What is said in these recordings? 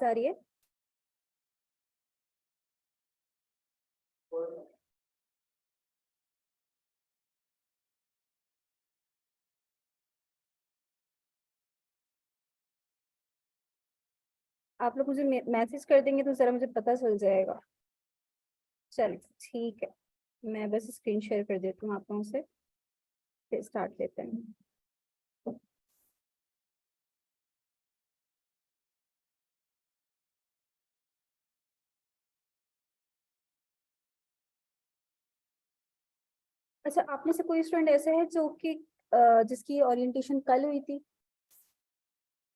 आ रही है? आप लोग मुझे मैसेज कर देंगे तो जरा मुझे पता चल जाएगा। चलिए ठीक है, मैं बस स्क्रीन शेयर कर देती हूँ आप लोगों से, फिर स्टार्ट लेते हैं। अच्छा, आप में से कोई स्टूडेंट ऐसे है जो कि जिसकी ओरिएंटेशन कल हुई थी?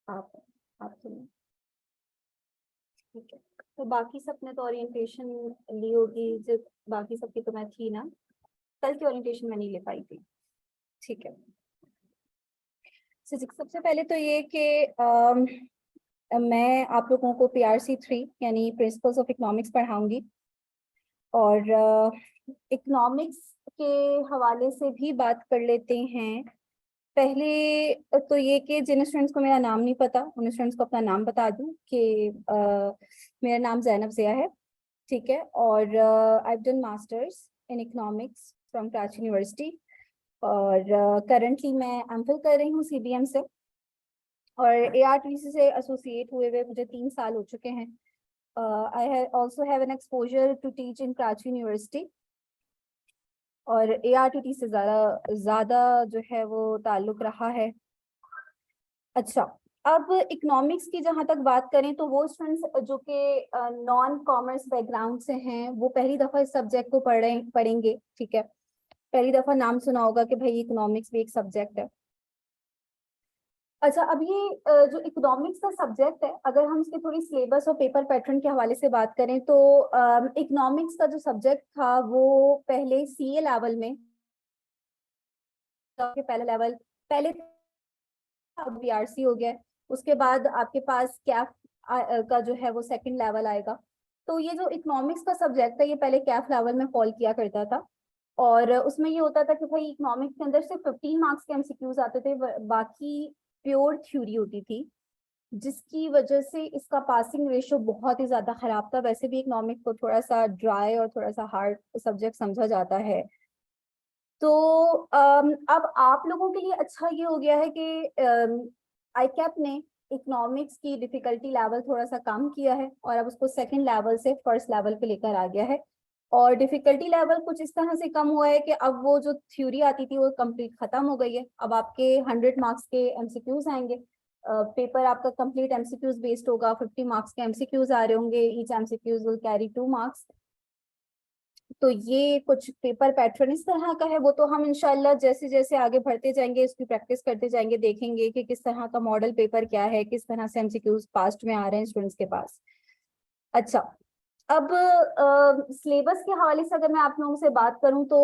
आप तो नहीं। ठीक है, तो बाकी सबने तो ओरिएंटेशन ली होगी, जो बाकी सबकी तो मैं थी ना, कल की ओरिएंटेशन मैं नहीं ले पाई थी। ठीक है, सबसे पहले तो ये कि मैं आप लोगों को PRC 3 यानी प्रिंसिपल्स ऑफ इकोनॉमिक्स पढ़ाऊंगी, और इकोनॉमिक्स के हवाले से भी बात कर लेते हैं। पहले तो ये कि जिन स्टूडेंट्स को मेरा नाम नहीं पता उन स्टूडेंट्स को अपना नाम बता दूं कि मेरा नाम जैनब ज़िया है। ठीक है, और I have done masters in economics from Karachi university, और करंटली मैं एमफिल कर रही हूँ CBM से, और ARTC से एसोसिएट हुए हुए मुझे 3 साल हो चुके हैं। I also have an exposure to teach in Karachi University, और ARTT से ज़्यादा जो है वो ताल्लुक रहा है। अच्छा, अब इकोनॉमिक्स की जहाँ तक बात करें तो वो स्टूडेंट्स जो कि नॉन कॉमर्स बैकग्राउंड से हैं वो पहली दफ़ा इस सब्जेक्ट को पढ़ेंगे। ठीक है, पहली दफ़ा नाम सुना होगा कि भाई इकोनॉमिक्स भी एक सब्जेक्ट है। अच्छा, अब ये जो इकोनॉमिक्स का सब्जेक्ट है, अगर हम इसके थोड़ी सिलेबस और पेपर पैटर्न के हवाले से बात करें तो इकोनॉमिक्स का जो सब्जेक्ट था वो पहले CA लेवल में, पहला लेवल पहले PRC हो गया, उसके बाद आपके पास कैफ का जो है वो सेकंड लेवल आएगा। तो ये जो इकोनॉमिक्स का सब्जेक्ट है ये पहले कैफ लेवल में फॉल किया करता था, और उसमें ये होता था कि भाई इकोनॉमिक्स के अंदर सिर्फ 15 मार्क्स के MCQs आते थे, बाकी प्योर थ्योरी होती थी, जिसकी वजह से इसका पासिंग रेशो बहुत ही ज्यादा खराब था। वैसे भी इकोनॉमिक्स को थोड़ा सा ड्राई और थोड़ा सा हार्ड सब्जेक्ट समझा जाता है। तो अब आप लोगों के लिए अच्छा ये हो गया है कि ICAP ने इकोनॉमिक्स की डिफिकल्टी लेवल थोड़ा सा कम किया है, और अब उसको सेकंड लेवल से फर्स्ट लेवल पे लेकर आ गया है, और डिफिकल्टी लेवल कुछ इस तरह से कम हुआ है कि अब वो जो थ्योरी आती थी वो कंप्लीट खत्म हो गई है। अब आपके 100 मार्क्स के MCQs आएंगे, पेपर आपका कंप्लीट MCQs बेस्ड होगा, 50 मार्क्स के MCQs आ रहे होंगे, each MCQs will carry 2 marks. तो ये कुछ पेपर पैटर्न इस तरह का है, वो तो हम इंशाल्लाह जैसे जैसे आगे बढ़ते जाएंगे इसकी प्रैक्टिस करते जाएंगे, देखेंगे कि किस तरह का मॉडल पेपर क्या है, किस तरह से MCQs पास्ट में आ रहे हैं स्टूडेंट्स के पास। अच्छा, अब सिलेबस के हवाले से अगर मैं आप लोगों से बात करूं तो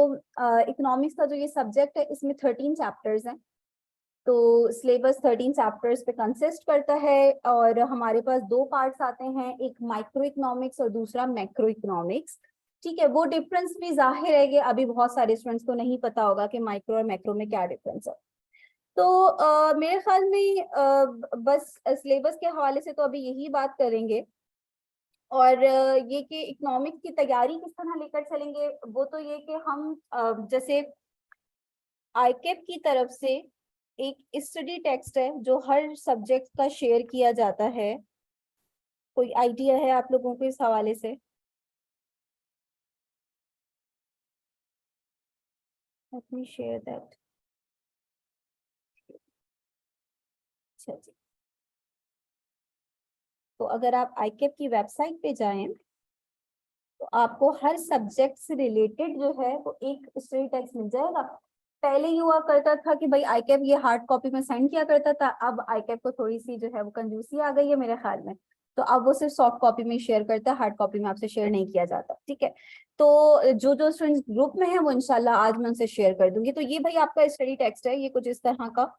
इकोनॉमिक्स का जो ये सब्जेक्ट है इसमें 13 चैप्टर्स हैं। तो सिलेबस 13 चैप्टर्स पे कंसिस्ट करता है, और हमारे पास 2 पार्ट्स आते हैं, एक माइक्रो इकोनॉमिक्स और दूसरा मैक्रो इकोनॉमिक्स। ठीक है, वो डिफरेंस भी जाहिर है कि अभी बहुत सारे स्टूडेंट्स को नहीं पता होगा कि माइक्रो और मैक्रो में क्या डिफरेंस है। तो मेरे ख्याल में बस सिलेबस के हवाले से तो अभी यही बात करेंगे, और ये कि इकोनॉमिक्स की तैयारी किस तरह लेकर चलेंगे वो तो ये कि हम जैसे ICAP की तरफ से एक स्टडी टेक्स्ट है जो हर सब्जेक्ट का शेयर किया जाता है। कोई आइडिया है आप लोगों को इस हवाले से? Let me share that. अच्छा जी, तो अगर आप ICAP की वेबसाइट पे जाएं तो आपको हर सब्जेक्ट से रिलेटेड जो है वो एक स्टडी टेक्स्ट मिल जाएगा। पहले ये हुआ करता था कि भाई ICAP ये हार्ड कॉपी में सेंड किया करता था, अब ICAP को थोड़ी सी जो है वो कंजूसी आ गई है मेरे ख्याल में, तो अब वो सिर्फ सॉफ्ट कॉपी में शेयर करता है, हार्ड कॉपी में आपसे शेयर नहीं किया जाता। ठीक है, तो जो जो स्टूडेंट्स ग्रुप में है वो इंशाल्लाह आज मैं उनसे शेयर कर दूंगी। तो ये भाई आपका स्टडी टेक्स्ट है, ये कुछ इस तरह का,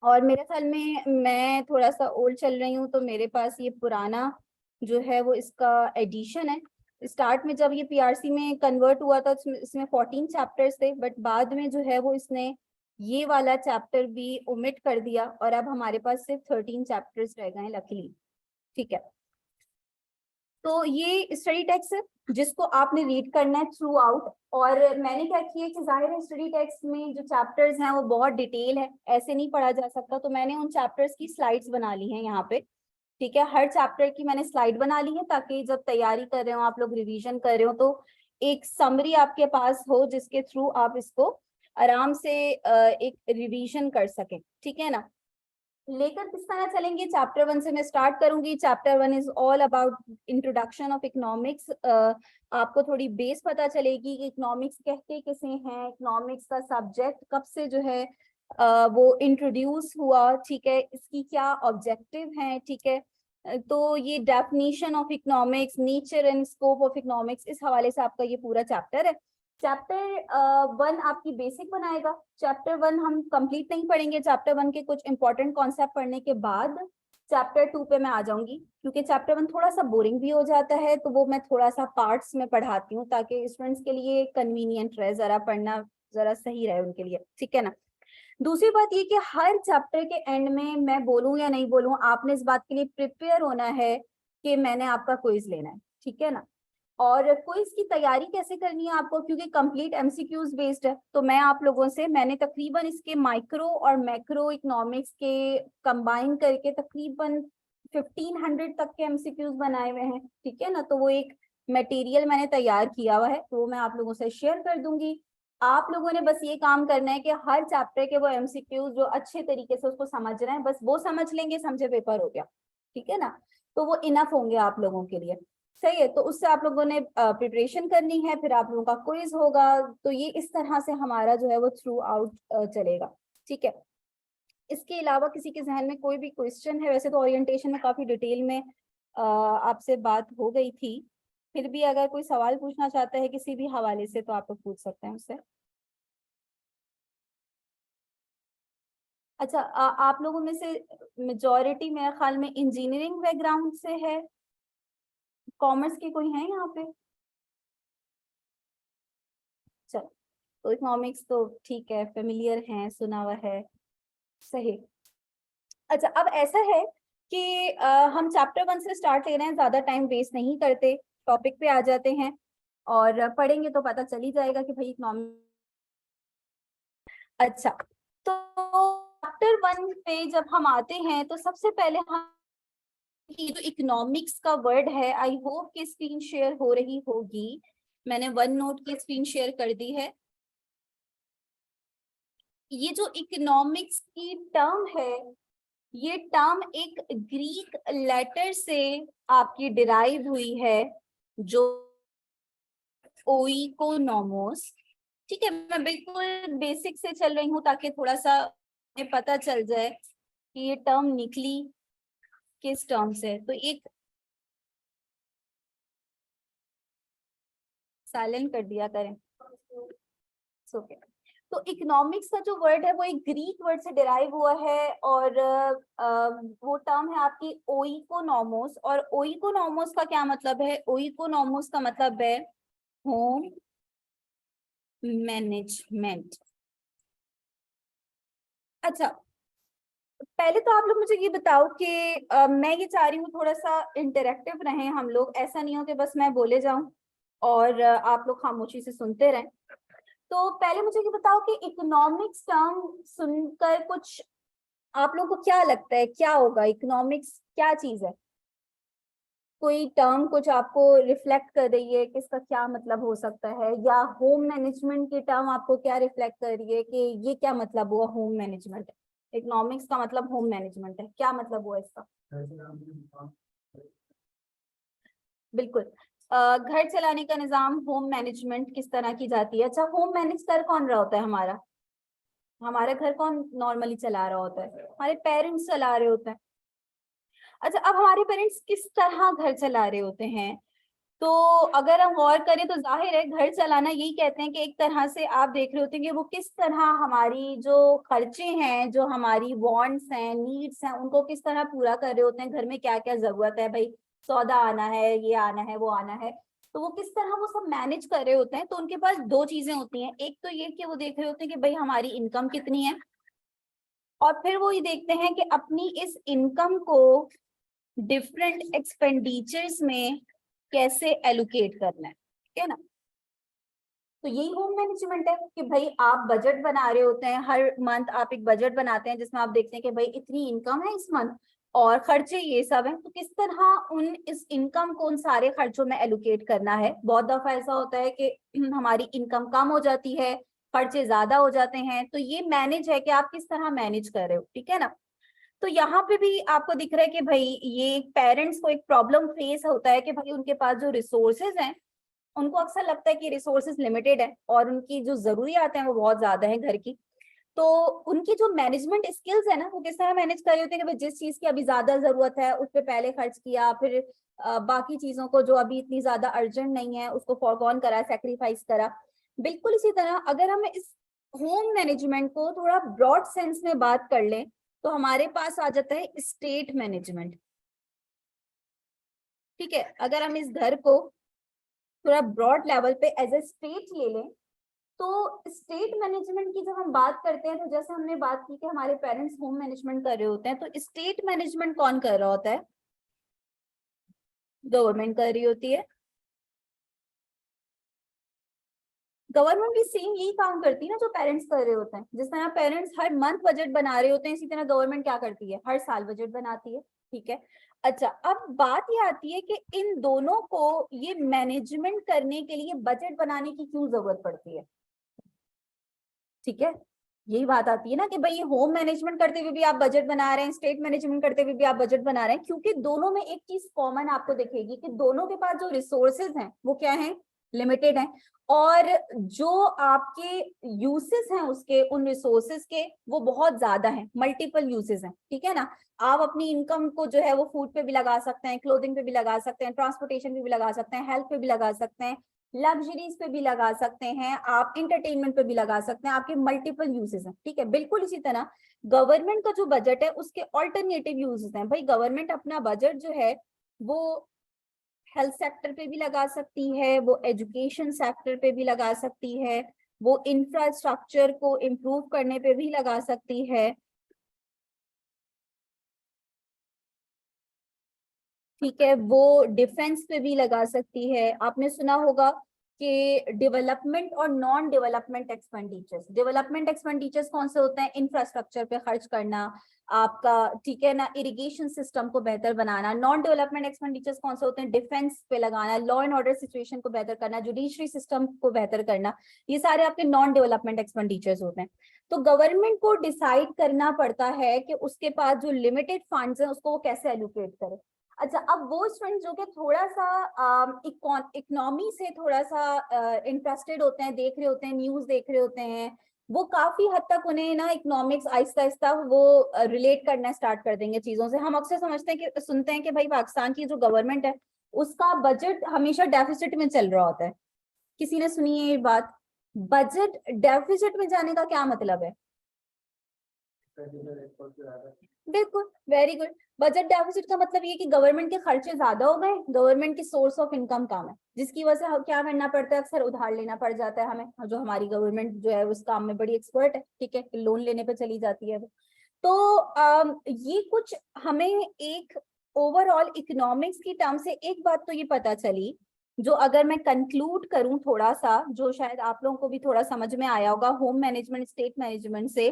और मेरे ख्याल में मैं थोड़ा सा ओल्ड चल रही हूँ तो मेरे पास ये पुराना जो है वो इसका एडिशन है। स्टार्ट में जब ये PRC में कन्वर्ट हुआ था इसमें 14 चैप्टर्स थे, बट बाद में जो है वो इसने ये वाला चैप्टर भी ओमिट कर दिया, और अब हमारे पास सिर्फ 13 चैप्टर्स रह गए हैं लकीली। ठीक है, तो ये स्टडी टेक्स्ट है जिसको आपने रीड करना है थ्रू आउट। और मैंने क्या किया कि जाहिर है स्टडी टेक्स्ट में जो चैप्टर्स हैं वो बहुत डिटेल है, ऐसे नहीं पढ़ा जा सकता, तो मैंने उन चैप्टर्स की स्लाइड्स बना ली हैं यहाँ पे। ठीक है, हर चैप्टर की मैंने स्लाइड बना ली है ताकि जब तैयारी कर रहे हो, आप लोग रिवीजन कर रहे हो, तो एक समरी आपके पास हो जिसके थ्रू आप इसको आराम से एक रिवीजन कर सकें। ठीक है ना, लेकर किस तरह चलेंगे, चैप्टर 1 से मैं स्टार्ट करूंगी। Chapter 1 is all about introduction of economics. आपको थोड़ी बेस पता चलेगी कि इकोनॉमिक्स कहते किसे हैं, इकोनॉमिक्स का सब्जेक्ट कब से जो है वो इंट्रोड्यूस हुआ, ठीक है, इसकी क्या ऑब्जेक्टिव है, ठीक है। तो ये definition of economics, nature and scope of economics, इस हवाले से आपका ये पूरा चैप्टर है। चैप्टर 1 आपकी बेसिक बनाएगा। चैप्टर 1 हम कंप्लीट नहीं पढ़ेंगे, चैप्टर 1 के कुछ इंपॉर्टेंट कॉन्सेप्ट पढ़ने के बाद चैप्टर 2 पे मैं आ जाऊंगी, क्योंकि चैप्टर 1 थोड़ा सा बोरिंग भी हो जाता है, तो वो मैं थोड़ा सा पार्ट्स में पढ़ाती हूँ ताकि स्टूडेंट्स के लिए कन्वीनियंट रहे, जरा पढ़ना जरा सही रहे उनके लिए, ठीक है ना। दूसरी बात ये कि हर चैप्टर के एंड में मैं बोलूं या नहीं बोलूं, आपने इस बात के लिए प्रिपेयर होना है कि मैंने आपका क्विज लेना है, ठीक है ना। और क्विज की तैयारी कैसे करनी है आपको, क्योंकि कंप्लीट एमसीक्यूज बेस्ड है, तो मैं आप लोगों से, मैंने तकरीबन इसके माइक्रो और मैक्रो इकोनॉमिक्स के कंबाइन करके तकरीबन 1500 तक के एमसीक्यूज बनाए हुए हैं, ठीक है ना। तो वो एक मटेरियल मैंने तैयार किया हुआ है, तो वो मैं आप लोगों से शेयर कर दूंगी। आप लोगों ने बस ये काम करना है कि हर चैप्टर के वो एमसीक्यूज जो अच्छे तरीके से उसको समझ रहे हैं, बस वो समझ लेंगे, समझे पेपर हो गया, ठीक है ना। तो वो इनफ होंगे आप लोगों के लिए, सही है। तो उससे आप लोगों ने प्रिपरेशन करनी है, फिर आप लोगों का क्विज होगा, तो ये इस तरह से हमारा जो है वो थ्रू आउट चलेगा, ठीक है। इसके अलावा किसी के जहन में कोई भी क्वेश्चन है, वैसे तो ओरिएंटेशन में काफी डिटेल में आपसे बात हो गई थी, फिर भी अगर कोई सवाल पूछना चाहता है किसी भी हवाले से तो आप लोग पूछ सकते हैं उससे। अच्छा, आप लोगों में से मेजॉरिटी मेरे ख्याल में इंजीनियरिंग बैकग्राउंड से है, कॉमर्स के कोई हैं यहाँ पे? चलो, तो इकोनॉमिक्स तो ठीक है, फेमिलियर हैं, सुना हुआ है, सही। अच्छा, अब ऐसा है कि हम चैप्टर 1 से स्टार्ट ले रहे हैं, ज्यादा टाइम वेस्ट नहीं करते, टॉपिक पे आ जाते हैं और पढ़ेंगे तो पता चल ही जाएगा कि भाई इकोनॉमिक्स। अच्छा, तो चैप्टर 1 पे जब हम आते हैं तो सबसे पहले हम, ये जो इकोनॉमिक्स का वर्ड है, आई होप कि स्क्रीन शेयर हो रही होगी, मैंने वन नोट की स्क्रीन शेयर कर दी है। ये जो इकोनॉमिक्स की टर्म है, ये टर्म एक ग्रीक लेटर से आपकी डिराइव हुई है, जो ओइकोनोमोस, ठीक है। मैं बिल्कुल बेसिक से चल रही हूँ ताकि थोड़ा सा हमें पता चल जाए कि ये टर्म निकली किस टर्म से। तो एक साइलेंट कर दिया करें, ओके। तो इकोनॉमिक्स का जो वर्ड है वो एक ग्रीक वर्ड से डिराइव हुआ है, और वो टर्म है आपकी ओइकोनोमोस। और ओइकोनोमोस का क्या मतलब है? ओइकोनोमोस का मतलब है होम मैनेजमेंट। अच्छा, पहले तो आप लोग मुझे ये बताओ कि मैं ये चाह रही हूँ थोड़ा सा इंटरेक्टिव रहें हम लोग, ऐसा नहीं हो कि बस मैं बोले जाऊं और आप लोग खामोशी से सुनते रहें। तो पहले मुझे ये बताओ कि इकोनॉमिक्स टर्म सुनकर कुछ आप लोगों को क्या लगता है, क्या होगा इकोनॉमिक्स, क्या चीज है? कोई टर्म कुछ आपको रिफ्लेक्ट कर रही है कि इसका क्या मतलब हो सकता है, या होम मैनेजमेंट की टर्म आपको क्या रिफ्लेक्ट कर रही है कि ये क्या मतलब हुआ होम मैनेजमेंट? इकोनॉमिक्स का मतलब होम मैनेजमेंट है, क्या मतलब हुआ इसका? बिल्कुल, घर चलाने का निजाम, होम मैनेजमेंट किस तरह की जाती है। अच्छा, होम मैनेज कर कौन रहा होता है हमारा? हमारे घर कौन नॉर्मली चला रहा होता है? हमारे पेरेंट्स चला रहे होते हैं। अच्छा, अब हमारे पेरेंट्स किस तरह घर चला रहे होते हैं? तो अगर हम गौर करें तो जाहिर है घर चलाना यही कहते हैं कि एक तरह से आप देख रहे होते हैं कि वो किस तरह हमारी जो खर्चे हैं, जो हमारी वांट्स हैं, नीड्स हैं, उनको किस तरह पूरा कर रहे होते हैं। घर में क्या क्या जरूरत है भाई, सौदा आना है, ये आना है, वो आना है, तो वो किस तरह वो सब मैनेज कर रहे होते हैं। तो उनके पास दो चीजें होती हैं, एक तो ये कि वो देख रहे होते हैं कि भाई हमारी इनकम कितनी है, और फिर वो ये देखते हैं कि अपनी इस इनकम को डिफरेंट एक्सपेंडिचर्स में कैसे एलोकेट करना है, ठीक है ना। तो यही होम मैनेजमेंट है कि भाई आप बजट बना रहे होते हैं, हर मंथ आप एक बजट बनाते हैं जिसमें आप देखते हैं कि भाई इतनी इनकम है इस मंथ और खर्चे ये सब है, तो किस तरह उन इस इनकम को उन सारे खर्चों में एलोकेट करना है। बहुत दफा ऐसा होता है कि हमारी इनकम कम हो जाती है, खर्चे ज्यादा हो जाते हैं, तो ये मैनेज है कि आप किस तरह मैनेज कर रहे हो, ठीक है ना। तो यहाँ पे भी आपको दिख रहा है कि भाई ये पेरेंट्स को एक प्रॉब्लम फेस होता है कि भाई उनके पास जो रिसोर्सेज हैं, उनको अक्सर लगता है कि रिसोर्सेज लिमिटेड है और उनकी जो जरूरियात हैं वो बहुत ज्यादा है घर की। तो उनकी जो मैनेजमेंट स्किल्स है ना, वो किस तरह मैनेज कर रही होती है कि भाई जिस चीज की अभी ज्यादा जरूरत है उस पर पहले खर्च किया, फिर बाकी चीजों को जो अभी इतनी ज्यादा अर्जेंट नहीं है उसको फॉरगॉन करा, सेक्रीफाइस करा। बिल्कुल इसी तरह अगर हम इस होम मैनेजमेंट को थोड़ा ब्रॉड सेंस में बात कर लें तो हमारे पास आ जाता है स्टेट मैनेजमेंट, ठीक है। अगर हम इस घर को थोड़ा ब्रॉड लेवल पे एज ए स्टेट ले लें, तो स्टेट मैनेजमेंट की जब हम बात करते हैं तो जैसे हमने बात की कि हमारे पेरेंट्स होम मैनेजमेंट कर रहे होते हैं, तो स्टेट मैनेजमेंट कौन कर रहा होता है? गवर्नमेंट कर रही होती है। गवर्नमेंट भी सेम यही काम करती है ना जो पेरेंट्स कर रहे होते हैं। जिस तरह पेरेंट्स हर मंथ बजट बना रहे होते हैं, इसी तरह गवर्नमेंट क्या करती है, हर साल बजट बनाती है, ठीक है। अच्छा, अब बात ये आती है कि इन दोनों को ये मैनेजमेंट करने के लिए बजट बनाने की क्यों जरूरत पड़ती है, ठीक है। यही बात आती है ना कि भाई होम मैनेजमेंट करते हुए भी आप बजट बना रहे हैं, स्टेट मैनेजमेंट करते हुए भी आप बजट बना रहे हैं, क्योंकि दोनों में एक चीज कॉमन आपको दिखेगी कि दोनों के पास जो रिसोर्सेज हैं वो क्या है, लिमिटेड हैं। और जो आपके यूसेस हैं उसके, उन रिसोर्सेज के, वो बहुत ज्यादा हैं, मल्टीपल यूसेस हैं, ठीक है ना। आप अपनी इनकम को जो है वो फूड पे भी लगा सकते हैं, क्लोथिंग पे भी लगा सकते हैं, ट्रांसपोर्टेशन पे भी लगा सकते हैं, हेल्थ पे भी लगा सकते हैं, लग्जरीज पे भी लगा सकते हैं, आप इंटरटेनमेंट पे भी लगा सकते हैं, आपके मल्टीपल यूजेस हैं, ठीक है। बिल्कुल इसी तरह गवर्नमेंट का जो बजट है उसके ऑल्टरनेटिव यूजेस हैं। भाई गवर्नमेंट अपना बजट जो है वो हेल्थ सेक्टर पे भी लगा सकती है, वो एजुकेशन सेक्टर पे भी लगा सकती है, वो इंफ्रास्ट्रक्चर को इम्प्रूव करने पे भी लगा सकती है, ठीक है। वो डिफेंस पे भी लगा सकती है। आपने सुना होगा कि डेवलपमेंट और non development expenditures, development expenditures कौन से होते हैं, इंफ्रास्ट्रक्चर पे खर्च करना आपका, ठीक है ना, इरिगेशन सिस्टम को बेहतर बनाना। नॉन डेवलपमेंट एक्सपेंडिचर्स कौन से होते हैं, डिफेंस पे लगाना, लॉ एंड ऑर्डर सिचुएशन को बेहतर करना, जुडिशरी सिस्टम को बेहतर करना, ये सारे आपके नॉन डेवलपमेंट एक्सपेंडिचर्स होते हैं। तो गवर्नमेंट को डिसाइड करना पड़ता है कि उसके पास जो लिमिटेड फंड्स हैं उसको वो कैसे एलोकेट करे। अच्छा, अब वो स्टूडेंट जो कि थोड़ा सा इकोनॉमी से थोड़ा सा इंटरेस्टेड होते हैं, देख रहे होते हैं, न्यूज देख रहे होते हैं, वो काफी हद तक उन्हें ना इकोनॉमिक्स आहिस्ता आहिस्ता वो रिलेट करना स्टार्ट कर देंगे चीजों से। हम अक्सर समझते हैं कि सुनते हैं कि भाई पाकिस्तान की जो गवर्नमेंट है उसका बजट हमेशा डेफिसिट में चल रहा होता है। किसी ने सुनी है ये बात? बजट डेफिसिट में जाने का क्या मतलब है? बिल्कुल, वेरी गुड। बजट डेफिसिट का मतलब ये कि गवर्नमेंट के खर्चे ज्यादा हो गए, गवर्नमेंट की सोर्स ऑफ इनकम कम है, जिसकी वजह से क्या करना पड़ता है, अक्सर उधार लेना पड़ जाता है हमें। जो हमारी गवर्नमेंट जो है उस काम में बड़ी एक्सपर्ट है, ठीक है, लोन लेने पे चली जाती है। तो ये कुछ हमें एक ओवरऑल इकोनॉमिक्स की टर्म से एक बात तो ये पता चली, जो अगर मैं कंक्लूड करूं थोड़ा सा, जो शायद आप लोगों को भी थोड़ा समझ में आया होगा होम मैनेजमेंट स्टेट मैनेजमेंट से,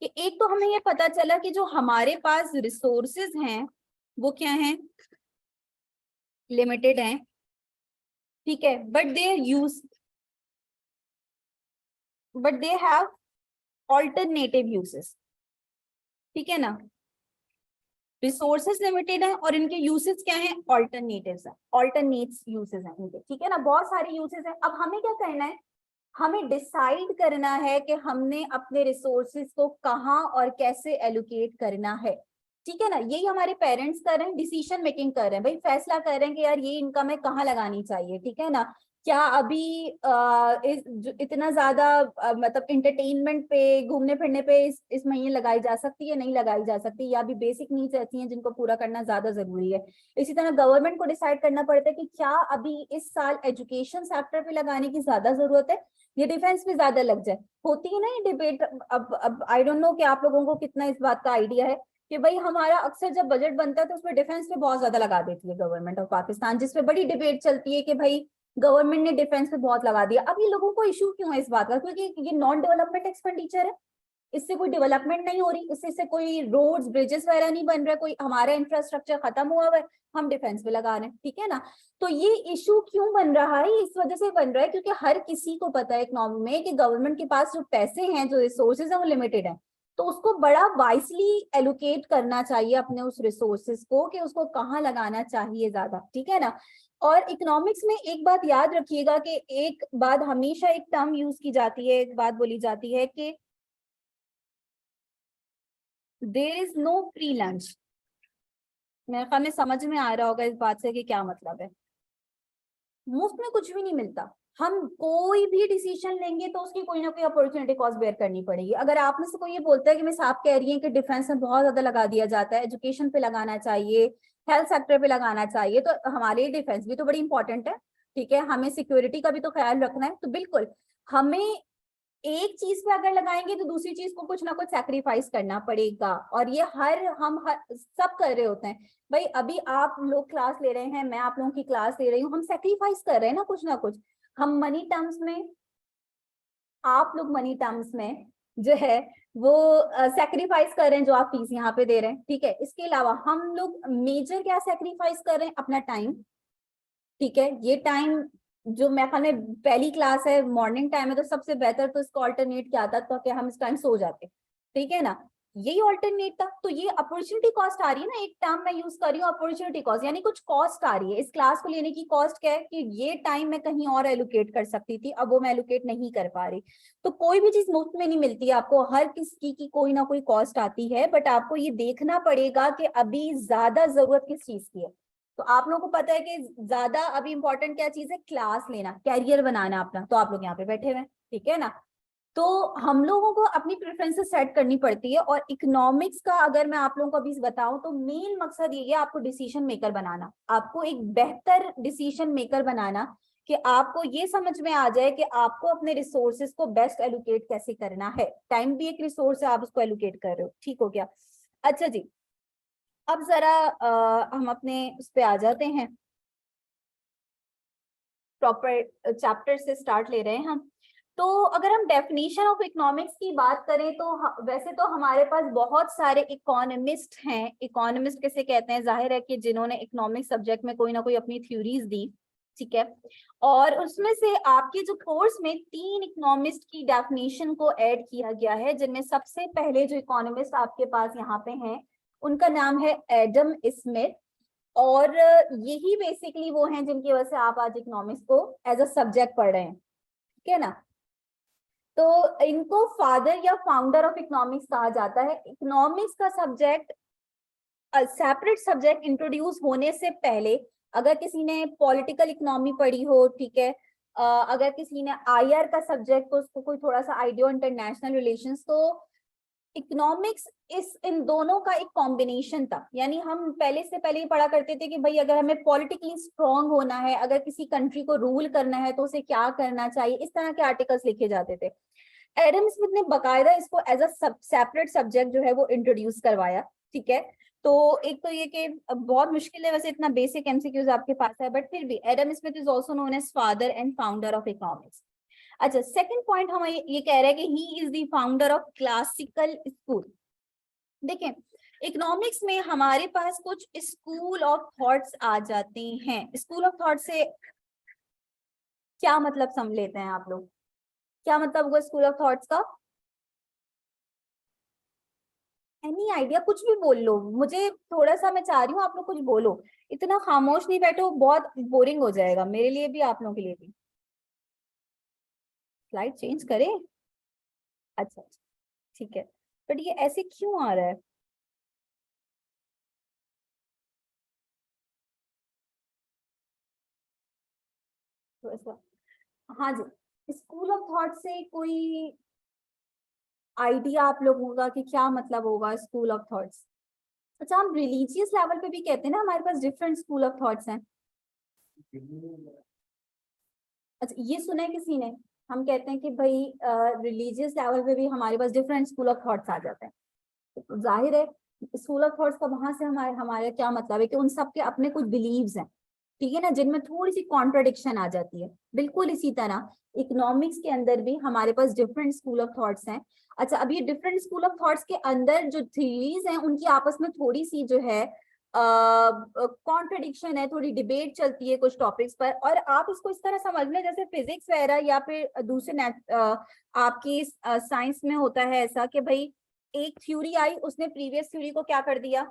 कि एक तो हमें ये पता चला कि जो हमारे पास रिसोर्सेज हैं वो क्या हैं, लिमिटेड हैं, ठीक है, but they have alternative uses, ठीक है ना। रिसोर्सेज लिमिटेड है और इनके यूसेज क्या है, ऑल्टरनेटिव्स है, ऑल्टरनेट्स यूसेज हैं इनके, ठीक है ना। बहुत सारे यूसेज हैं। अब हमें क्या करना है, हमें डिसाइड करना है कि हमने अपने रिसोर्सेज को कहाँ और कैसे एलोकेट करना है, ठीक है ना। यही हमारे पेरेंट्स कर रहे हैं, डिसीजन मेकिंग कर रहे हैं, भाई फैसला कर रहे हैं कि यार ये इनकम है कहाँ लगानी चाहिए, ठीक है ना। क्या अभी इतना ज्यादा मतलब इंटरटेनमेंट पे, घूमने फिरने पे इस महीने लगाई जा सकती है, नहीं लगाई जा सकती, या भी बेसिक नीड्स ऐसी हैं जिनको पूरा करना ज्यादा जरूरी है। इसी तरह गवर्नमेंट को डिसाइड करना पड़ता है कि क्या अभी इस साल एजुकेशन सेक्टर पे लगाने की ज्यादा जरूरत है, ये डिफेंस में ज्यादा लग जाए। होती है ना ये डिबेट। अब आई डोंट नो कि आप लोगों को कितना इस बात का आइडिया है, कि भाई हमारा अक्सर जब बजट बनता है तो उसमें डिफेंस पे बहुत ज्यादा लगा देती है गवर्नमेंट ऑफ पाकिस्तान, जिसपे बड़ी डिबेट चलती है कि भाई गवर्नमेंट ने डिफेंस पे बहुत लगा दिया। अब ये लोगों को इशू क्यों है इस बात का? क्योंकि ये नॉन डेवलपमेंट एक्सपेंडिचर है, इससे कोई डेवलपमेंट नहीं हो रही, इससे कोई रोड्स ब्रिजेस वगैरह नहीं बन रहा, कोई हमारा इंफ्रास्ट्रक्चर खत्म हुआ है, हम डिफेंस पे लगा रहे हैं, ठीक है ना। तो ये इशू क्यों बन रहा है? इस वजह से बन रहा है क्योंकि हर किसी को पता है इकोनॉमी में कि गवर्नमेंट के पास जो पैसे हैं, जो रिसोर्सेज है, वो लिमिटेड है। तो उसको बड़ा वाइसली एलोकेट करना चाहिए अपने उस रिसोर्सेज को, कि उसको कहाँ लगाना चाहिए ज्यादा, ठीक है ना। और इकोनॉमिक्स में एक बात याद रखिएगा कि एक बात हमेशा एक टर्म यूज की जाती है, एक बात बोली जाती है कि there is no free lunch. मेरे ख्याल में समझ में आ रहा होगा इस बात से कि क्या मतलब है। मुफ्त में कुछ भी नहीं मिलता। हम कोई भी डिसीजन लेंगे तो उसकी कोई ना कोई अपॉर्चुनिटी कॉस्ट बेयर करनी पड़ेगी। अगर आप में से कोई ये बोलता है कि मिस आप कह रही हैं कि डिफेंस में बहुत ज्यादा लगा दिया जाता है, एजुकेशन पे लगाना चाहिए, हेल्थ सेक्टर पे लगाना चाहिए, तो हमारे लिए डिफेंस भी तो बड़ी इंपॉर्टेंट है, ठीक है, हमें सिक्योरिटी का भी तो ख्याल रखना है। तो बिल्कुल हमें एक चीज पे अगर लगाएंगे तो दूसरी चीज को कुछ ना कुछ सैक्रिफाइस करना पड़ेगा। और ये हर सब कर रहे होते हैं। भाई अभी आप लोग क्लास ले रहे हैं, मैं आप लोगों की क्लास ले रही हूँ, हम सैक्रिफाइस कर रहे हैं ना कुछ। हम मनी टर्म्स में, आप लोग मनी टर्म्स में जो है वो सैक्रिफाइस कर रहे हैं, जो आप फीस यहाँ पे दे रहे हैं, ठीक है। इसके अलावा हम लोग मेजर क्या सैक्रिफाइस कर रहे हैं? अपना टाइम, ठीक है। ये टाइम जो मेरे ख्याल में पहली क्लास है, मॉर्निंग टाइम है, तो सबसे बेहतर तो इसका ऑल्टरनेट क्या था, तो कि हम इस टाइम सो जाते, ठीक है ना। यही ऑल्टरनेट था। तो ये अपॉर्चुनिटी कॉस्ट आ रही है ना, एक टर्म मैं यूज कर रही हूँ अपॉर्चुनिटी कॉस्ट, यानी कुछ कॉस्ट आ रही है। इस क्लास को लेने की कॉस्ट क्या है कि ये टाइम मैं कहीं और एलोकेट कर सकती थी, अब वो मैं एलोकेट नहीं कर पा रही। तो कोई भी चीज मुफ्त में नहीं मिलती है आपको, हर किसी की कोई ना कोई कॉस्ट आती है। बट आपको ये देखना पड़ेगा कि अभी ज्यादा जरूरत किस चीज की है। तो आप लोगों को पता है कि ज्यादा अभी इंपॉर्टेंट क्या चीज है? क्लास लेना, कैरियर बनाना अपना। तो आप लोग यहाँ पे बैठे हुए हैं, ठीक है ना। तो हम लोगों को अपनी प्रेफरेंसेस सेट करनी पड़ती है। और इकोनॉमिक्स का अगर मैं आप लोगों को अभी बताऊं तो मेन मकसद ये है आपको डिसीजन मेकर बनाना, आपको एक बेहतर डिसीजन मेकर बनाना, कि आपको ये समझ में आ जाए कि आपको अपने रिसोर्सेज को बेस्ट एलोकेट कैसे करना है। टाइम भी एक रिसोर्स है, आप उसको एलोकेट कर रहे हो, ठीक हो गया। अच्छा जी, अब जरा हम अपने उस पे आ जाते हैं, प्रॉपर चैप्टर से स्टार्ट ले रहे हैं हम। तो अगर हम डेफिनेशन ऑफ इकोनॉमिक्स की बात करें तो वैसे तो हमारे पास बहुत सारे इकोनॉमिस्ट हैं। इकोनॉमिस्ट किसे कहते हैं? जाहिर है कि जिन्होंने इकोनॉमिक्स सब्जेक्ट में कोई ना कोई अपनी थ्योरीज दी, ठीक है। और उसमें से आपके जो कोर्स में 3 इकोनॉमिस्ट की डेफिनेशन को ऐड किया गया है, जिनमें सबसे पहले जो इकोनॉमिस्ट आपके पास यहाँ पे हैं उनका नाम है एडम स्मिथ। और यही बेसिकली वो हैं जिनकी वजह से आप आज इकोनॉमिक्स को एज अ सब्जेक्ट पढ़ रहे हैं, ठीक है ना। तो इनको फादर या फाउंडर ऑफ इकोनॉमिक्स कहा जाता है। इकोनॉमिक्स का सब्जेक्ट सेपरेट सब्जेक्ट इंट्रोड्यूस होने से पहले, अगर किसी ने पॉलिटिकल इकोनॉमी पढ़ी हो, ठीक है, अगर किसी ने आईआर का सब्जेक्ट, तो उसको कोई थोड़ा सा आइडिया इंटरनेशनल रिलेशंस, तो इकोनॉमिक्स इस इन दोनों का एक कॉम्बिनेशन था। यानी हम पहले से पहले ही पढ़ा करते थे कि भाई अगर हमें पॉलिटिकली स्ट्रांग होना है, अगर किसी कंट्री को रूल करना है तो उसे क्या करना चाहिए, इस तरह के आर्टिकल्स लिखे जाते थे। एडम स्मिथ ने बकायदा इसको एज अ सेपरेट सब्जेक्ट जो है वो इंट्रोड्यूस करवाया, ठीक है। तो एक तो ये कि बहुत मुश्किल है वैसे, इतना बेसिक एमसीक्यूज आपके पास है, बट फिर भी Adam Smith is also known as father and founder of economics. अच्छा, सेकंड पॉइंट हम ये कह रहे हैं कि he is the founder of classical school. देखें, इकोनॉमिक्स में हमारे पास कुछ स्कूल ऑफ थॉट्स आ जाते हैं। स्कूल ऑफ थॉट से क्या मतलब समझ लेते हैं आप लोग? क्या मतलब होगा स्कूल ऑफ थॉट्स का? Any idea? कुछ भी बोल लो, मुझे थोड़ा सा, मैं चाह रही हूँ आप लोग कुछ बोलो। इतना खामोश नहीं बैठो, बहुत बोरिंग हो जाएगा मेरे लिए भी, आप लोगों के लिए भी। स्लाइड चेंज करें? अच्छा अच्छा, ठीक है। बट ये ऐसे क्यों आ रहा है? थोड़ा सा, हाँ जी। स्कूल ऑफ थॉट से कोई आइडिया आप लोगों का कि क्या मतलब होगा स्कूल ऑफ थॉट्स? अच्छा, हम रिलीजियस लेवल पे भी कहते हैं ना, हमारे पास डिफरेंट स्कूल ऑफ थॉट्स हैं। अच्छा, ये सुना है किसी ने? हम कहते हैं कि भाई रिलीजियस लेवल पे भी हमारे पास डिफरेंट स्कूल ऑफ थॉट्स आ जाते हैं। तो जाहिर है स्कूल ऑफ थॉट्स का वहां से हमारे हमारे क्या मतलब है कि उन सब के अपने कुछ बिलीव्स हैं, ठीक है ना, जिनमें थोड़ी सी कॉन्ट्रडिक्शन आ जाती है। बिल्कुल इसी तरह इकोनॉमिक्स के अंदर भी हमारे पास डिफरेंट स्कूल ऑफ थॉट्स हैं। अच्छा, अब ये डिफरेंट स्कूल ऑफ थॉट्स के अंदर जो थ्योरीज हैं उनकी आपस में थोड़ी सी जो है कॉन्ट्रडिक्शन है, थोड़ी डिबेट चलती है कुछ टॉपिक्स पर। और आप इसको इस तरह समझ लें जैसे फिजिक्स वगैरह या फिर दूसरे आपकी साइंस में होता है ऐसा कि भाई एक थ्योरी आई, उसने प्रीवियस थ्योरी को क्या कर दिया,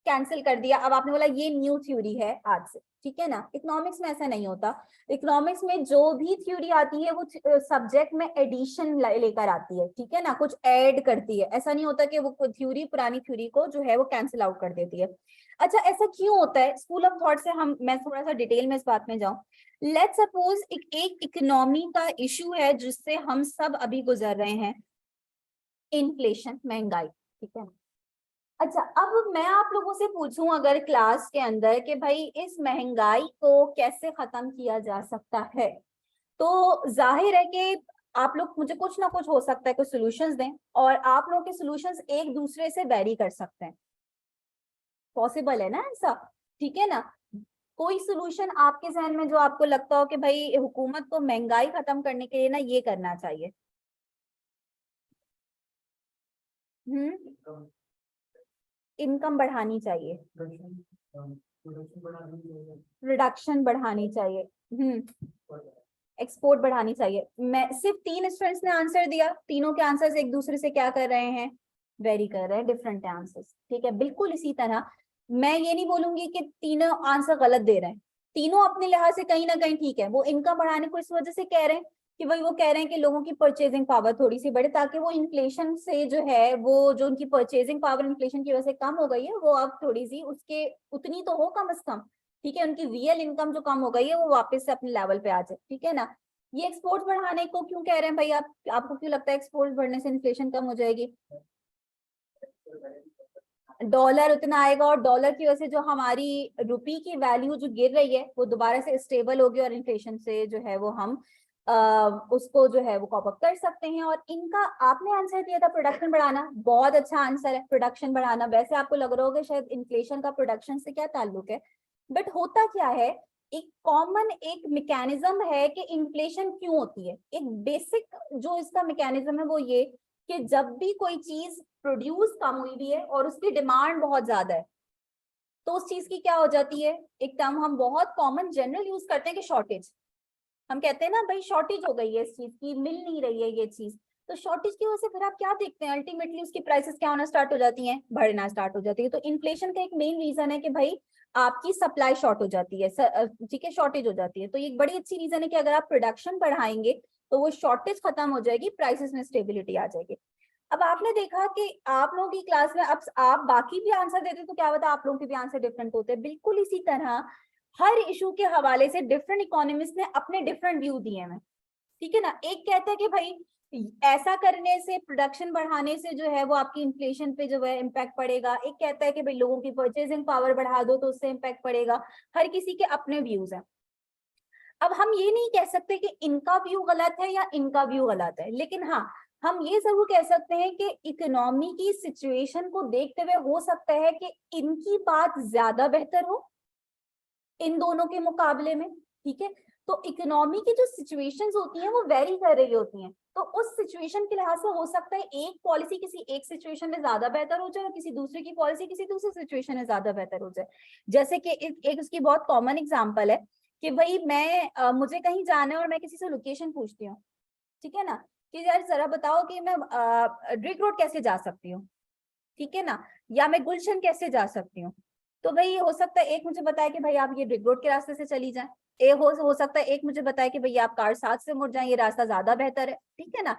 कैंसिल कर दिया। अब आपने बोला ये न्यू थ्योरी है आज से, ठीक है ना। इकोनॉमिक्स में ऐसा नहीं होता। इकोनॉमिक्स में जो भी थ्योरी आती है वो सब्जेक्ट में एडिशन लेकर आती है, ठीक है ना, कुछ ऐड करती है। ऐसा नहीं होता कि वो थ्योरी पुरानी थ्योरी को जो है वो कैंसिल आउट कर देती है। अच्छा, ऐसा क्यों होता है स्कूल ऑफ थॉट से, हम मैं थोड़ा सा डिटेल में इस बात में जाऊं। लेट्स सपोज एक इकोनॉमी का इशू है जिससे हम सब अभी गुजर रहे हैं, इन्फ्लेशन, महंगाई, ठीक है। अच्छा, अब मैं आप लोगों से पूछूं अगर क्लास के अंदर कि भाई इस महंगाई को कैसे खत्म किया जा सकता है, तो जाहिर है कि आप लोग मुझे कुछ ना कुछ हो सकता है कुछ सॉल्यूशंस दें, और आप लोगों के सॉल्यूशंस एक दूसरे से वेरी कर सकते हैं। पॉसिबल है ना ऐसा, ठीक है ना। कोई सॉल्यूशन आपके जहन में जो आपको लगता हो कि भाई हुकूमत को महंगाई खत्म करने के लिए ना ये करना चाहिए। इनकम बढ़ानी चाहिए, प्रोडक्शन बढ़ानी चाहिए, एक्सपोर्ट बढ़ानी चाहिए। मैं सिर्फ 3 स्टूडेंट्स ने आंसर दिया, तीनों के आंसर्स एक दूसरे से क्या कर रहे हैं, वेरी कर रहे हैं, डिफरेंट आंसर्स, ठीक है। बिल्कुल इसी तरह मैं ये नहीं बोलूंगी कि तीनों आंसर गलत दे रहे हैं, तीनों अपने लिहाज से कहीं ना कहीं ठीक है। वो इनकम बढ़ाने को इस वजह से कह रहे हैं कि भाई वो कह रहे हैं कि लोगों की परचेजिंग पावर थोड़ी सी बढ़े, ताकि वो इन्फ्लेशन से जो है वो जो उनकी परचेजिंग पावर इन्फ्लेशन की वजह से कम हो गई है वो अब थोड़ी सी उसके उतनी तो हो कम से कम, ठीक है, उनकी रियल इनकम जो कम हो गई है वो वापस से अपने लेवल पे आ जाए, ठीक है ना। ये एक्सपोर्ट बढ़ाने को क्यों कह रहे हैं भाई, आप आपको क्यों लगता है एक्सपोर्ट बढ़ने से इन्फ्लेशन कम हो जाएगी। डॉलर उतना आएगा और डॉलर की वजह से जो हमारी रुपी की वैल्यू जो गिर रही है वो दोबारा से स्टेबल होगी, और इन्फ्लेशन से जो है वो हम उसको जो है वो कॉप अप कर सकते हैं। और इनका आपने आंसर दिया था प्रोडक्शन बढ़ाना, बहुत अच्छा आंसर है, प्रोडक्शन बढ़ाना। वैसे आपको लग रहा होगा शायद इन्फ्लेशन का प्रोडक्शन से क्या ताल्लुक है, बट होता क्या है, एक कॉमन एक मैकेनिज्म है कि इन्फ्लेशन क्यों होती है। एक बेसिक जो इसका मैकेनिज्म है वो ये कि जब भी कोई चीज प्रोड्यूस कम हुई भी है और उसकी डिमांड बहुत ज्यादा है, तो उस चीज की क्या हो जाती है, एक टर्म हम बहुत कॉमन जनरल यूज करते हैं कि शॉर्टेज। हम कहते हैं ना भाई शॉर्टेज हो गई है इस चीज की, मिल नहीं रही है ये चीज। तो शॉर्टेज की वजह से फिर आप क्या देखते हैं, अल्टीमेटली उसकी प्राइसेस क्या होना स्टार्ट हो जाती हैं, बढ़ना स्टार्ट हो जाती है। तो इन्फ्लेशन का एक मेन रीजन है कि भाई आपकी सप्लाई शॉर्ट हो जाती है, ठीक है, शॉर्टेज हो जाती है। तो ये एक बड़ी अच्छी रीजन है कि अगर आप प्रोडक्शन बढ़ाएंगे तो वो शॉर्टेज खत्म हो जाएगी, प्राइसेस में स्टेबिलिटी आ जाएगी। अब आपने देखा कि आप लोगों की क्लास में अब आप बाकी भी आंसर देते तो क्या बता आप लोगों के भी आंसर डिफरेंट होते हैं। बिल्कुल इसी तरह हर इशू के हवाले से डिफरेंट इकोनॉमिस्ट ने अपने डिफरेंट व्यू दिए हैं, ठीक है ना। एक कहता है कि भाई ऐसा करने से, प्रोडक्शन बढ़ाने से जो है वो आपकी इन्फ्लेशन पे जो है इम्पैक्ट पड़ेगा। एक कहता है कि भाई लोगों की परचेजिंग पावर बढ़ा दो तो उससे इम्पैक्ट पड़ेगा। हर किसी के अपने व्यूज हैं। अब हम ये नहीं कह सकते कि इनका व्यू गलत है या इनका व्यू गलत है, लेकिन हाँ हम ये जरूर कह सकते हैं कि इकोनॉमी की सिचुएशन को देखते हुए हो सकता है कि इनकी बात ज्यादा बेहतर हो इन दोनों के मुकाबले में, ठीक है। तो इकोनॉमी की जो सिचुएशंस होती हैं वो वेरी कर रही होती हैं, तो उस सिचुएशन के लिहाज से हो सकता है एक पॉलिसी किसी एक सिचुएशन में ज्यादा बेहतर हो जाए और किसी दूसरे की पॉलिसी किसी दूसरी सिचुएशन में ज्यादा बेहतर हो जाए। जैसे कि एक उसकी बहुत कॉमन एग्जांपल है कि भाई मैं मुझे कहीं जाना है और मैं किसी से लोकेशन पूछती हूँ, ठीक है ना, कि यार जरा बताओ कि मैं रिंग रोड कैसे जा सकती हूँ, ठीक है ना, या मैं गुलशन कैसे जा सकती हूँ। तो भाई हो सकता है एक मुझे बताए कि भाई आप ये रिंग रोड के रास्ते से चली जाएं, हो सकता है एक मुझे बताए कि भाई आप कार 7 से मुड़ जाएं, ये रास्ता ज्यादा बेहतर है, ठीक है ना।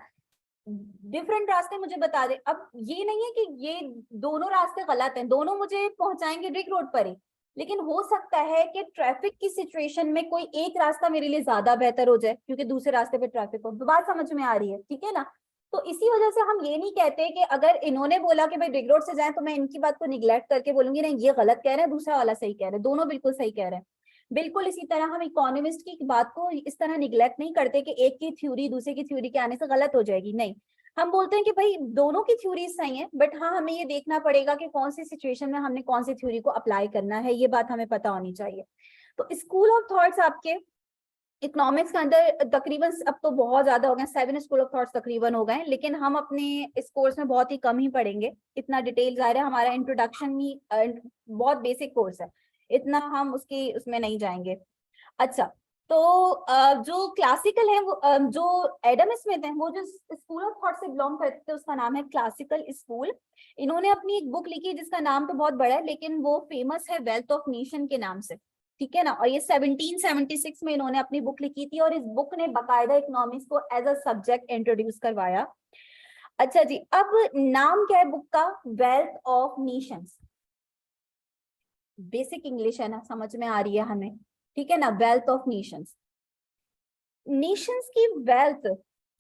डिफरेंट रास्ते मुझे बता दे। अब ये नहीं है कि ये दोनों रास्ते गलत हैं, दोनों मुझे पहुंचाएंगे रिंग रोड पर ही, लेकिन हो सकता है कि ट्रैफिक की सिचुएशन में कोई एक रास्ता मेरे लिए ज्यादा बेहतर हो जाए क्योंकि दूसरे रास्ते पे ट्रैफिक हो। बात समझ में आ रही है, ठीक है ना। तो इसी वजह से हम ये नहीं कहते कि अगर इन्होंने बोला कि भाई रिंग रोड से जाएं तो मैं इनकी बात को निगलेक्ट करके बोलूंगी नहीं ये गलत कह रहे हैं, दूसरा वाला सही कह रहे हैं, दोनों बिल्कुल सही कह रहे हैं। बिल्कुल इसी तरह हम इकोनॉमिस्ट की बात को इस तरह निगलेक्ट नहीं करते कि एक की थ्योरी दूसरे की थ्योरी के आने से गलत हो जाएगी, नहीं। हम बोलते हैं कि भाई दोनों की थ्योरीज सही है, बट हाँ हमें ये देखना पड़ेगा कि कौन सी सिचुएशन में हमने कौन सी थ्योरी को अप्लाई करना है, ये बात हमें पता होनी चाहिए। तो स्कूल ऑफ थॉट्स आपके इकोनॉमिक्स के अंदर तकरीबन अब तो बहुत ज्यादा हो गए, 7 स्कूल ऑफ थॉट्स तकरीबन हो गए, लेकिन हम अपने इस कोर्स में बहुत ही कम ही पढ़ेंगे, इतना डिटेल जाहिर है, हमारा इंट्रोडक्शन ही बहुत बेसिक कोर्स है, इतना हम उसमें नहीं जाएंगे। अच्छा, तो जो क्लासिकल है वो जो एडम स्मिथ है, वो जो स्कूल ऑफ थॉट से बिलोंग करते हैं उसका नाम है क्लासिकल स्कूल। इन्होंने अपनी एक बुक लिखी जिसका नाम तो बहुत बड़ा है, लेकिन वो फेमस है वेल्थ ऑफ नेशन के नाम से, ठीक है ना। और ये 1776 में इन्होंने अपनी बुक लिखी थी, और इस बुक ने बाकायदा इकोनॉमिक्स को एज अ सब्जेक्ट इंट्रोड्यूस करवाया। अच्छा जी, अब नाम क्या है बुक का? Wealth of Nations. Basic English है ना, समझ में आ रही है हमें, ठीक है ना। वेल्थ ऑफ नेशंस, नेशंस की वेल्थ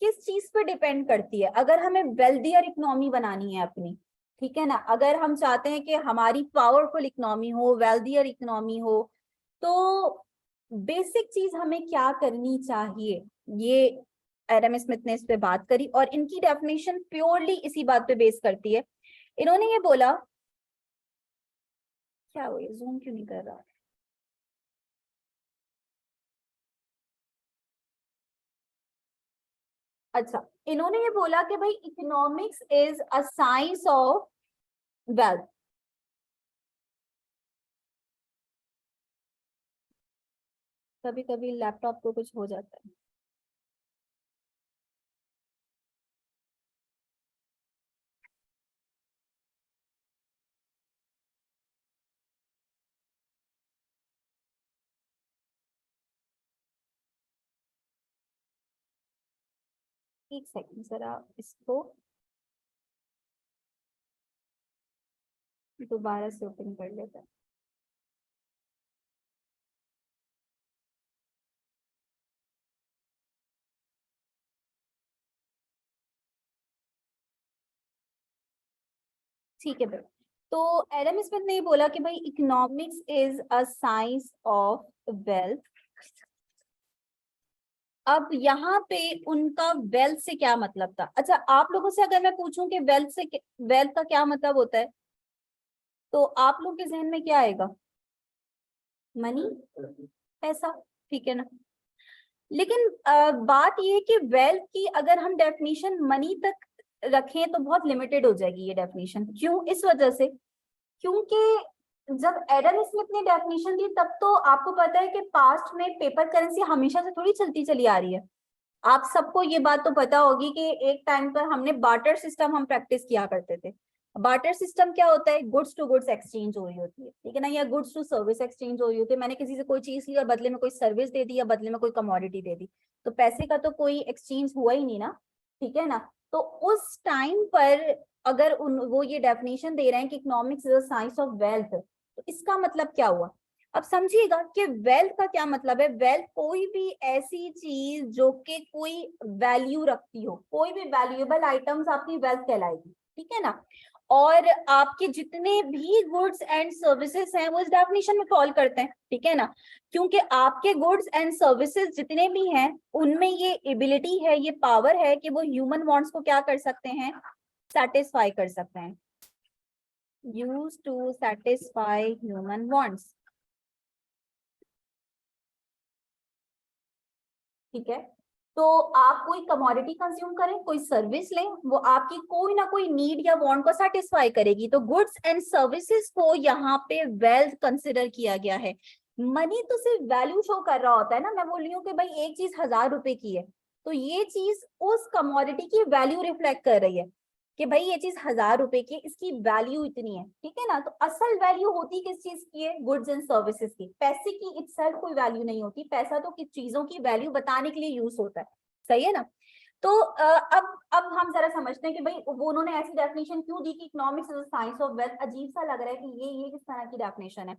किस चीज पर डिपेंड करती है? अगर हमें वेल्दियर इकोनॉमी बनानी है अपनी, ठीक है ना, अगर हम चाहते हैं कि हमारी पावरफुल इकोनॉमी हो, वेल्दियर इकोनॉमी हो, तो बेसिक चीज हमें क्या करनी चाहिए? ये एडम स्मिथ ने इस पे बात करी, और इनकी डेफिनेशन प्योरली इसी बात पे बेस करती है। इन्होंने ये बोला, क्या हुआ, जूम क्यों नहीं कर रहा? अच्छा, इन्होंने ये बोला कि भाई economics is a science of wealth. कभी कभी लैपटॉप को कुछ हो जाता है। एक सेकंड जरा इसको दोबारा से ओपन कर लेते हैं। ठीक है भाई, तो एडम स्मिथ ने ये बोला कि भाई economics is a science of wealth. अब यहाँ पे उनका वेल्थ से क्या मतलब था? अच्छा, आप लोगों से अगर मैं पूछूं कि वेल्थ का क्या मतलब होता है, तो आप लोग के जहन में क्या आएगा? मनी, पैसा, ठीक है ना। लेकिन बात ये है कि वेल्थ की अगर हम डेफिनेशन मनी तक रखें तो बहुत लिमिटेड हो जाएगी ये डेफिनेशन। क्यों? इस वजह से, क्योंकि जब एडम स्मिथ ने डेफिनेशन दी तब तो आपको पता है कि पास्ट में पेपर करेंसी हमेशा से थोड़ी चलती चली आ रही है। आप सबको ये बात तो पता होगी कि एक टाइम पर हमने बार्टर सिस्टम हम प्रैक्टिस किया करते थे। बार्टर सिस्टम क्या होता है? गुड्स टू गुड्स एक्सचेंज हो रही होती है, ठीक है ना, या गुड्स टू सर्विस एक्सचेंज हो रही होती है। मैंने किसी से कोई चीज ली और बदले में कोई सर्विस दे दी या बदले में कोई कमोडिटी दे दी, तो पैसे का तो कोई एक्सचेंज हुआ ही नहीं ना, ठीक है ना। तो उस टाइम पर अगर वो ये डेफिनेशन दे रहे हैं कि economics is a science of wealth, तो इसका मतलब क्या हुआ? अब समझिएगा कि वेल्थ का क्या मतलब है। वेल्थ कोई भी ऐसी चीज जो कि कोई वैल्यू रखती हो, कोई भी वैल्यूएबल आइटम्स आपकी वेल्थ कहलाएगी, ठीक है ना। और आपके जितने भी गुड्स एंड सर्विसेज हैं वो इस डेफिनेशन में फॉल करते हैं, ठीक है ना। क्योंकि आपके गुड्स एंड सर्विसेज जितने भी हैं उनमें ये एबिलिटी है, ये पावर है कि वो ह्यूमन वांट्स को क्या कर सकते हैं? सेटिस्फाई कर सकते हैं। Use to satisfy human wants, ठीक है। तो आप कोई कमोडिटी कंज्यूम करें, कोई सर्विस लें, वो आपकी कोई ना कोई नीड या वांट को सेटिस्फाई करेगी। तो गुड्स एंड सर्विसेज को यहाँ पे वेल्थ कंसिडर किया गया है। मनी तो सिर्फ वैल्यू शो कर रहा होता है ना, मैं बोल रही हूँ कि भाई एक चीज 1000 रुपए की है, तो ये चीज उस कमोडिटी की वैल्यू रिफ्लेक्ट कर रही है कि भाई ये चीज 1000 रुपए की, इसकी वैल्यू इतनी है, ठीक है ना। तो असल वैल्यू होती किस चीज की है? गुड्स एंड सर्विसेज की। पैसे की इटसेल्फ कोई वैल्यू नहीं होती, पैसा तो किस चीजों की वैल्यू बताने के लिए यूज होता है, सही है ना। तो अब हम जरा समझते हैं कि भाई वो उन्होंने ऐसी डेफिनेशन क्यों दी कि economics is science of wealth. अजीब सा लग रहा है कि ये किस तरह की डेफिनेशन है?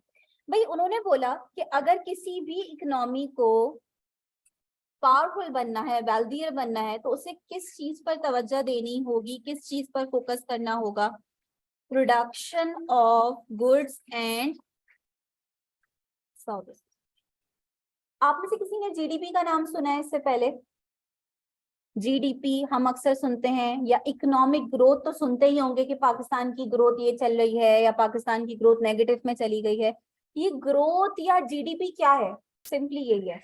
भाई उन्होंने बोला कि अगर किसी भी इकोनॉमी को पावरफुल बनना है, वेल्दियर बनना है, तो उसे किस चीज पर तवज्जो देनी होगी, किस चीज पर फोकस करना होगा? Production of goods and service. आप में से किसी ने जीडीपी का नाम सुना है इससे पहले? जीडीपी हम अक्सर सुनते हैं, या इकोनॉमिक ग्रोथ तो सुनते ही होंगे कि पाकिस्तान की ग्रोथ ये चल रही है या पाकिस्तान की ग्रोथ नेगेटिव में चली गई है। ये ग्रोथ या जीडीपी क्या है? सिंपली यही है।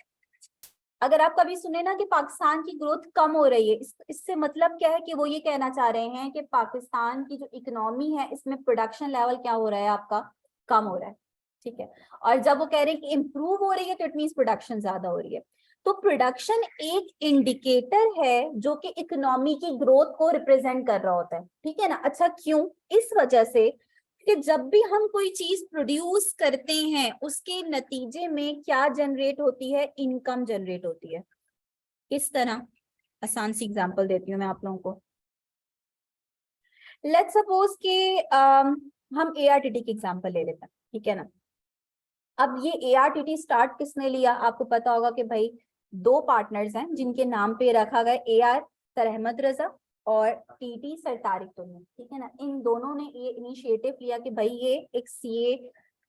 अगर आप कभी सुने ना कि पाकिस्तान की ग्रोथ कम हो रही है, इससे मतलब क्या है कि वो ये कहना चाह रहे हैं कि पाकिस्तान की जो इकोनॉमी है इसमें प्रोडक्शन लेवल क्या हो रहा है आपका, कम हो रहा है। ठीक है। और जब वो कह रहे हैं कि इम्प्रूव हो रही है तो इट मीन्स प्रोडक्शन ज्यादा हो रही है। तो प्रोडक्शन एक इंडिकेटर है जो कि इकोनॉमी की ग्रोथ को रिप्रेजेंट कर रहा होता है। ठीक है ना। अच्छा, क्यों? इस वजह से कि जब भी हम कोई चीज प्रोड्यूस करते हैं उसके नतीजे में क्या जनरेट होती है, इनकम जनरेट होती है। किस तरह? आसान सी एग्जांपल देती हूँ मैं आप लोगों को। लेट्स सपोज कि हम एआरटीटी की एग्जांपल ले लेते हैं। ठीक है ना। अब ये एआरटीटी स्टार्ट किसने लिया? आपको पता होगा कि भाई दो पार्टनर्स हैं जिनके नाम पे रखा गया एआर सर अहमद रजा और टीटी सर तारिक तुर्मी। ठीक है ना। इन दोनों ने ये इनिशिएटिव लिया कि भाई ये एक सीए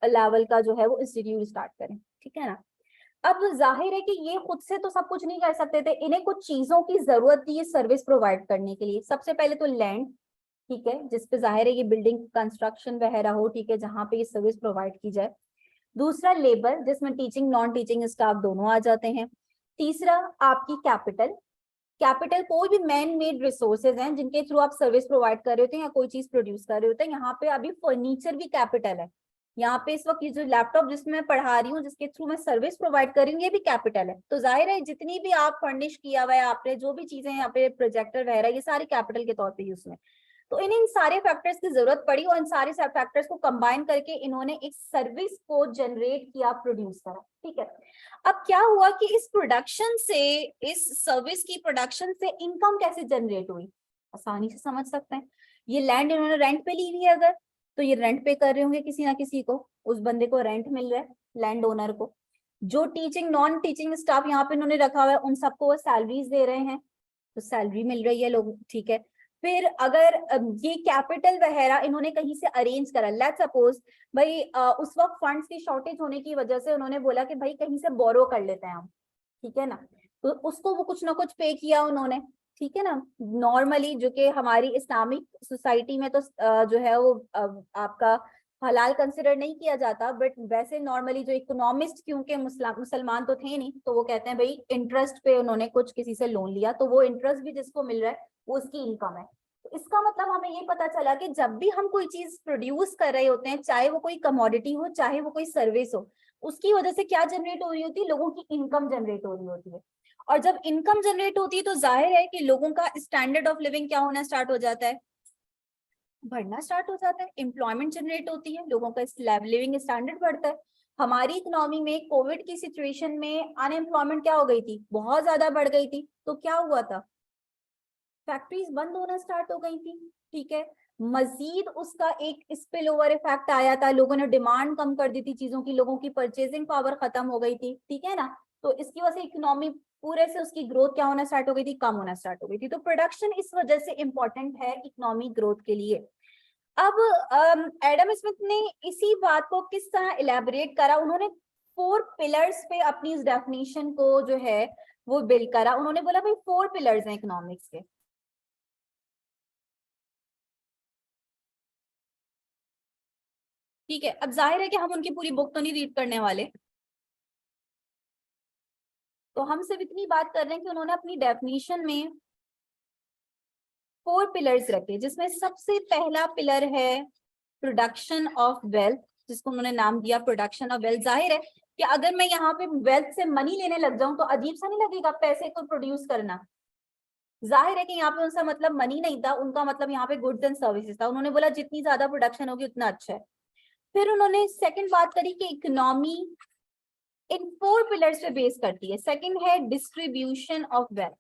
लेवल का जो है वो इंस्टीट्यूट स्टार्ट करें। ठीक है ना। अब जाहिर है कि ये खुद से तो सब कुछ नहीं कर सकते थे, इन्हें कुछ चीजों की जरूरत थी ये सर्विस प्रोवाइड करने के लिए। सबसे पहले तो लैंड, ठीक है, जिसपे जाहिर है ये बिल्डिंग कंस्ट्रक्शन वगैरह हो, ठीक है, जहाँ पे ये सर्विस प्रोवाइड की जाए। दूसरा लेबर, जिसमें टीचिंग नॉन टीचिंग स्टाफ दोनों आ जाते हैं। तीसरा आपकी कैपिटल। कैपिटल कोई भी मैन मेड रिसोर्सेज हैं जिनके थ्रू आप सर्विस प्रोवाइड कर रहे होते हैं या कोई चीज प्रोड्यूस कर रहे होते हैं। यहाँ पे अभी फर्नीचर भी कैपिटल है। यहाँ पे इस वक्त ये जो लैपटॉप जिसमें मैं पढ़ा रही हूँ, जिसके थ्रू मैं सर्विस प्रोवाइड कर रही हूँ, ये भी कैपिटल है। तो जाहिर है जितनी भी आप फर्निश किया हुआ है आपने, जो भी चीजें यहाँ पे प्रोजेक्टर वगैरह, ये सारी कैपिटल के तौर पर यूज में। तो इन्हें इन सारे फैक्टर्स की जरूरत पड़ी और इन सारे फैक्टर्स को कंबाइन करके इन्होंने एक सर्विस को जनरेट किया, प्रोड्यूस करा। ठीक है। अब क्या हुआ कि इस प्रोडक्शन से, इस सर्विस की प्रोडक्शन से इनकम कैसे जनरेट हुई? आसानी से समझ सकते हैं। ये लैंड इन्होंने रेंट पे ली हुई है अगर, तो ये रेंट पे कर रहे होंगे किसी ना किसी को, उस बंदे को रेंट मिल रहा है, लैंड ओनर को। जो टीचिंग नॉन टीचिंग स्टाफ यहाँ पे इन्होंने रखा हुआ है उन सबको वो सैलरीज दे रहे हैं, तो सैलरी मिल रही है लोग। ठीक है। फिर अगर ये कैपिटल वगैरह इन्होंने कहीं से अरेंज करा, लेट्स सपोज भाई उस वक्त फंड्स की शॉर्टेज होने की वजह से उन्होंने बोला कि भाई कहीं से बोरो कर लेते हैं हम। ठीक है ना। तो उसको वो कुछ ना कुछ पे किया उन्होंने। ठीक है ना। नॉर्मली जो कि हमारी इस्लामिक सोसाइटी में तो जो है वो आपका हलाल कंसिडर नहीं किया जाता, बट वैसे नॉर्मली जो इकोनॉमिस्ट, क्योंकि मुसलमान तो थे नहीं, तो वो कहते हैं भाई इंटरेस्ट पे उन्होंने कुछ किसी से लोन लिया, तो वो इंटरेस्ट भी जिसको मिल रहा है वो उसकी इनकम है। तो इसका मतलब हमें ये पता चला कि जब भी हम कोई चीज प्रोड्यूस कर रहे होते हैं, चाहे वो कोई कमोडिटी हो चाहे वो कोई सर्विस हो, उसकी वजह से क्या जनरेट हो रही होती है? लोगों की इनकम जनरेट हो रही होती है। और जब इनकम जनरेट होती है तो जाहिर है कि लोगों का स्टैंडर्ड ऑफ लिविंग क्या होना स्टार्ट हो जाता है? बढ़ना स्टार्ट हो जाता है। एम्प्लॉयमेंट जनरेट होती है, लोगों का लिविंग स्टैंडर्ड बढ़ता है। हमारी इकोनॉमी में कोविड की सिचुएशन में अनएम्प्लॉयमेंट क्या हो गई थी? बहुत ज्यादा बढ़ गई थी। तो क्या हुआ था? फैक्ट्रीज बंद होना स्टार्ट हो गई थी। ठीक है। मजीद उसका एक स्पिल ओवर इफेक्ट आया था, लोगों ने डिमांड कम कर दी थी चीजों की, लोगों की परचेजिंग पावर खत्म हो गई थी। ठीक है ना। तो इसकी वजह से इकोनॉमी पूरे से उसकी ग्रोथ क्या होना स्टार्ट हो गई थी? कम होना स्टार्ट हो गई थी। तो प्रोडक्शन इस वजह से इंपॉर्टेंट है इकोनॉमिक ग्रोथ के लिए। अब एडम स्मिथ ने इसी बात को किस तरह इलेबोरेट करा? उन्होंने 4 पिलर्स पे अपनी इस डेफिनेशन को जो है वो बिल्ड करा। उन्होंने बोला भाई 4 पिलर्स हैं इकोनॉमिक्स के। ठीक है। अब जाहिर है कि हम उनकी पूरी बुक तो नहीं रीड करने वाले, तो हम सिर्फ इतनी बात कर रहे हैं कि उन्होंने अपनी डेफिनेशन में 4 पिलर्स रखे, जिसमें सबसे पहला पिलर है प्रोडक्शन ऑफ वेल्थ, जिसको उन्होंने नाम दिया प्रोडक्शन ऑफ वेल्थ। जाहिर है कि अगर मैं यहाँ पे वेल्थ से मनी लेने लग जाऊं तो अजीब सा नहीं लगेगा पैसे को प्रोड्यूस करना? जाहिर है कि यहाँ पे उनका मतलब मनी नहीं था, उनका मतलब यहाँ पे गुड्स एंड सर्विसेज था। उन्होंने बोला जितनी ज्यादा प्रोडक्शन होगी उतना अच्छा है। फिर उन्होंने सेकंड बात करी कि इकोनॉमी इन 4 पिलर्स पे बेस करती है। सेकंड है डिस्ट्रीब्यूशन ऑफ वेल्थ।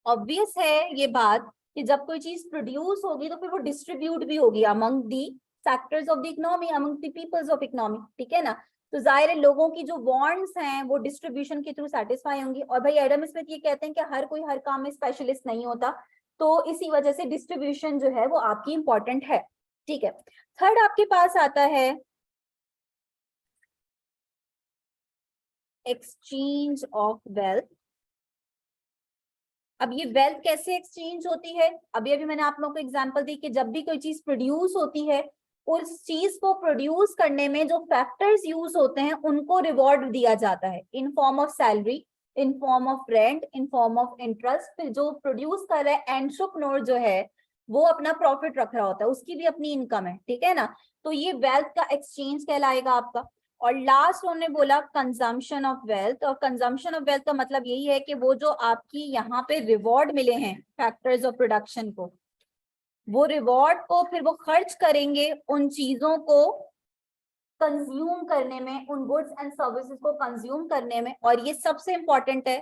ऑब्वियस है ये बात कि जब कोई चीज प्रोड्यूस होगी तो फिर वो डिस्ट्रीब्यूट भी होगी among the sectors of the economy, among the peoples of economy. ठीक है ना। तो जाहिर है लोगों की जो वांट्स हैं वो डिस्ट्रीब्यूशन के थ्रू सेटिस्फाई होंगी। और भाई एडम स्मिथ ये कहते हैं कि हर कोई हर काम में स्पेशलिस्ट नहीं होता, तो इसी वजह से डिस्ट्रीब्यूशन जो है वो आपकी इंपॉर्टेंट है। ठीक है। थर्ड आपके पास आता है एक्सचेंज ऑफ वेल्थ। अब ये वेल्थ कैसे एक्सचेंज होती है, अभी अभी मैंने आप लोगों को एग्जांपल दी कि जब भी कोई चीज प्रोड्यूस होती है, उस चीज को प्रोड्यूस करने में जो फैक्टर्स यूज होते हैं उनको रिवॉर्ड दिया जाता है in form of salary, in form of rent, in form of interest. फिर जो प्रोड्यूस कर रहा है एंटरप्रेन्योर जो है वो अपना प्रॉफिट रख रहा होता है, उसकी भी अपनी इनकम है, ठीक है ना। तो ये वेल्थ का एक्सचेंज कहलाएगा आपका। और लास्ट उन्होंने बोला कंजम्पशन ऑफ वेल्थ, और कंजम्पशन ऑफ वेल्थ का मतलब यही है कि वो जो आपकी यहाँ पे रिवॉर्ड मिले हैं फैक्टर्स ऑफ प्रोडक्शन को, वो रिवॉर्ड को फिर वो खर्च करेंगे उन चीजों को कंज्यूम करने में, उन गुड्स एंड सर्विसेज को कंज्यूम करने में। और ये सबसे इंपॉर्टेंट है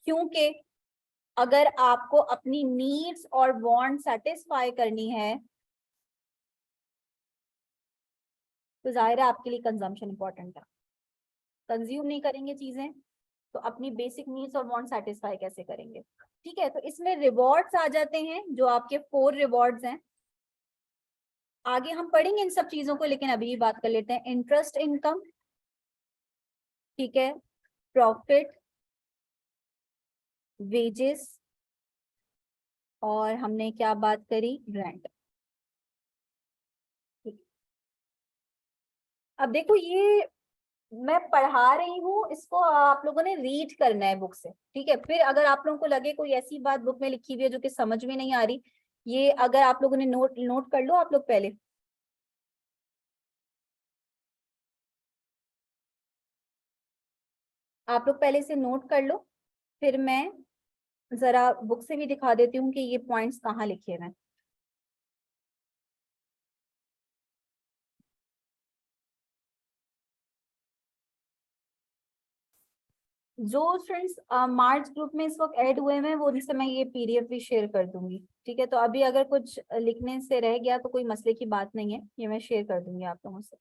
क्योंकि अगर आपको अपनी नीड्स और वांट सेटिस्फाई करनी है तो जाहिर है आपके लिए कंजम्पशन इंपॉर्टेंट है। कंज्यूम नहीं करेंगे चीजें तो अपनी बेसिक नीड्स और वांट सेटिस्फाई कैसे करेंगे, ठीक है। तो इसमें रिवॉर्ड्स आ जाते हैं जो आपके 4 रिवॉर्ड्स हैं। आगे हम पढ़ेंगे इन सब चीजों को, लेकिन अभी बात कर लेते हैं इंटरेस्ट इनकम, ठीक है, प्रॉफिट, वेजेस, और हमने क्या बात करी, रेंट। अब देखो ये मैं पढ़ा रही हूँ, इसको आप लोगों ने रीड करना है बुक से, ठीक है। फिर अगर आप लोगों को लगे कोई ऐसी बात बुक में लिखी हुई है जो कि समझ में नहीं आ रही, ये अगर आप लोगों ने नोट कर लो आप लोग पहले। आप लोग पहले से नोट कर लो, फिर मैं जरा बुक से भी दिखा देती हूँ कि ये पॉइंट्स कहाँ लिखे हुए हैं। जो स्टूडेंट्स मार्च ग्रुप में इस वक्त ऐड हुए हैं वो उनसे मैं ये पीडीएफ भी शेयर कर दूंगी, ठीक है। तो अभी अगर कुछ लिखने से रह गया तो कोई मसले की बात नहीं है, ये मैं शेयर कर दूंगी आप लोगों से।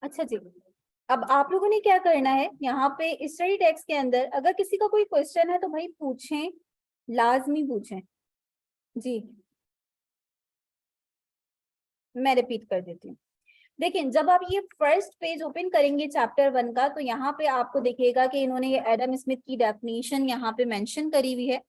अच्छा जी, अब आप लोगों ने क्या करना है, यहाँ पे स्टडी टेक्स्ट के अंदर अगर किसी का कोई क्वेश्चन है तो भाई पूछें, लाजमी पूछें जी। मैं रिपीट कर देती हूँ। देखिए जब आप ये फर्स्ट पेज ओपन करेंगे चैप्टर 1 का, तो यहाँ पे आपको दिखेगा कि इन्होंने ये एडम स्मिथ की डेफिनेशन यहाँ पे मेंशन करी हुई है,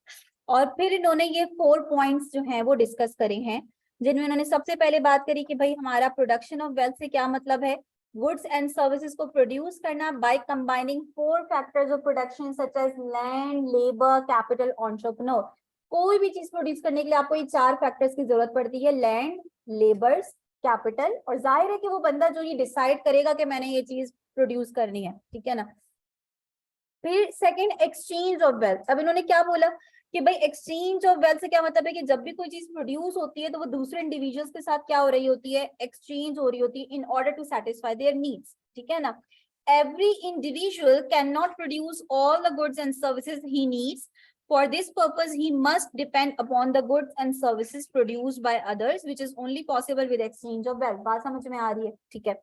और फिर इन्होंने ये 4 पॉइंट्स जो हैं वो डिस्कस करे हैं, जिनमें उन्होंने सबसे पहले बात करी कि भाई हमारा प्रोडक्शन ऑफ वेल्थ से क्या मतलब है, गुड्स एंड सर्विसेज को प्रोड्यूस करना by combining 4 factors of production such as land, labour, capital, entrepreneur. कोई भी चीज प्रोड्यूस करने के लिए आपको ये 4 फैक्टर्स की जरूरत पड़ती है, लैंड, लेबर्स, कैपिटल, और जाहिर है कि वो बंदा जो ये डिसाइड करेगा कि मैंने ये चीज प्रोड्यूस करनी है, ठीक है ना। फिर सेकंड, एक्सचेंज ऑफ वेल्थ। अब इन्होंने क्या बोला कि भाई एक्सचेंज ऑफ वेल्थ से क्या मतलब है कि जब भी कोई चीज प्रोड्यूस होती है तो वो दूसरे इंडिविजुअल्स के साथ क्या हो रही होती है, एक्सचेंज हो रही होती है in order to satisfy their needs, ठीक है ना। Every individual can not produce all the goods and services he needs, for this purpose he must depend upon the goods and services produced by others, which is only possible with exchange of wealth। बात समझ में आ रही है, ठीक है।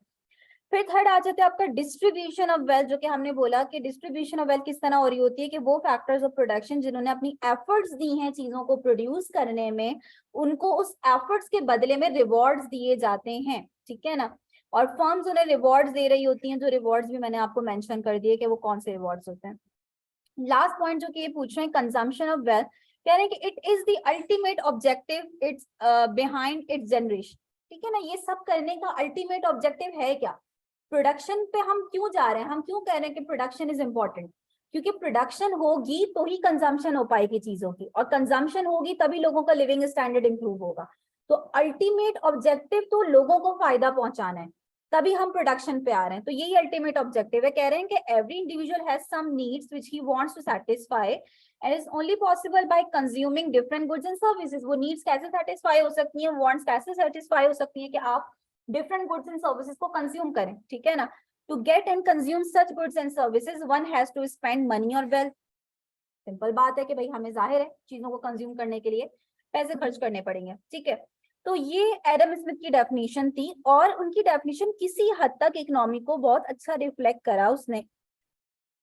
फिर third आ जाते हैं आपका डिस्ट्रीब्यूशन ऑफ वेल्थ, जो कि हमने बोला कि डिस्ट्रीब्यूशन ऑफ वेल्थ किस तरह हो रही होती है कि वो फैक्टर्स ऑफ प्रोडक्शन जिन्होंने अपनी एफर्ट्स दी हैं चीजों को प्रोड्यूस करने में, उनको उस एफर्ट्स के बदले में रिवॉर्ड्स दिए जाते हैं, ठीक है ना। और फर्म्स उन्हें रिवॉर्ड्स दे रही होती हैं, जो रिवॉर्ड्स भी मैंने आपको मेंशन कर दिए कि वो कौन से रिवॉर्ड्स होते हैं। लास्ट पॉइंट जो कि ये पूछ रहे हैं, कंजम्पशन ऑफ वेल्थ, कह रहे हैं कि it is the ultimate objective it's behind it's generation, ठीक है ना। ये सब करने का अल्टीमेट ऑब्जेक्टिव है क्या, प्रोडक्शन पे हम क्यों जा रहे हैं, हम क्यों कह रहे हैं कि प्रोडक्शन इज इंपॉर्टेंट, क्योंकि प्रोडक्शन होगी तो ही कंजम्पशन हो पाएगी चीजों की, और कंजम्पशन होगी तभी लोगों का लिविंग स्टैंडर्ड इंप्रूव होगा। तो अल्टीमेट ऑब्जेक्टिव तो लोगों को फायदा पहुंचाना है, तभी हम प्रोडक्शन पे आ रहे हैं। तो यही अल्टीमेट ऑब्जेक्टिव है। कह रहे हैं कि every individual has some needs which he wants to satisfy and is only possible by consuming different goods and services. वो नीड्स कैसे सेटिस्फाई हो सकती हैं, वांट्स कैसे सेटिस्फाई हो सकती हैं कि आप डिफरेंट गुड्स एंड सर्विसेज को कंज्यूम करें, ठीक है ना। To get and consume such goods and services one has to spend money और वेल्थ। सिंपल बात है कि भाई हमें जाहिर है चीजों को कंज्यूम करने के लिए पैसे खर्च करने पड़ेंगे, ठीक है। तो ये एडम स्मिथ की डेफिनेशन थी और उनकी डेफिनेशन किसी हद तक इकोनॉमी को बहुत अच्छा रिफ्लेक्ट करा उसने,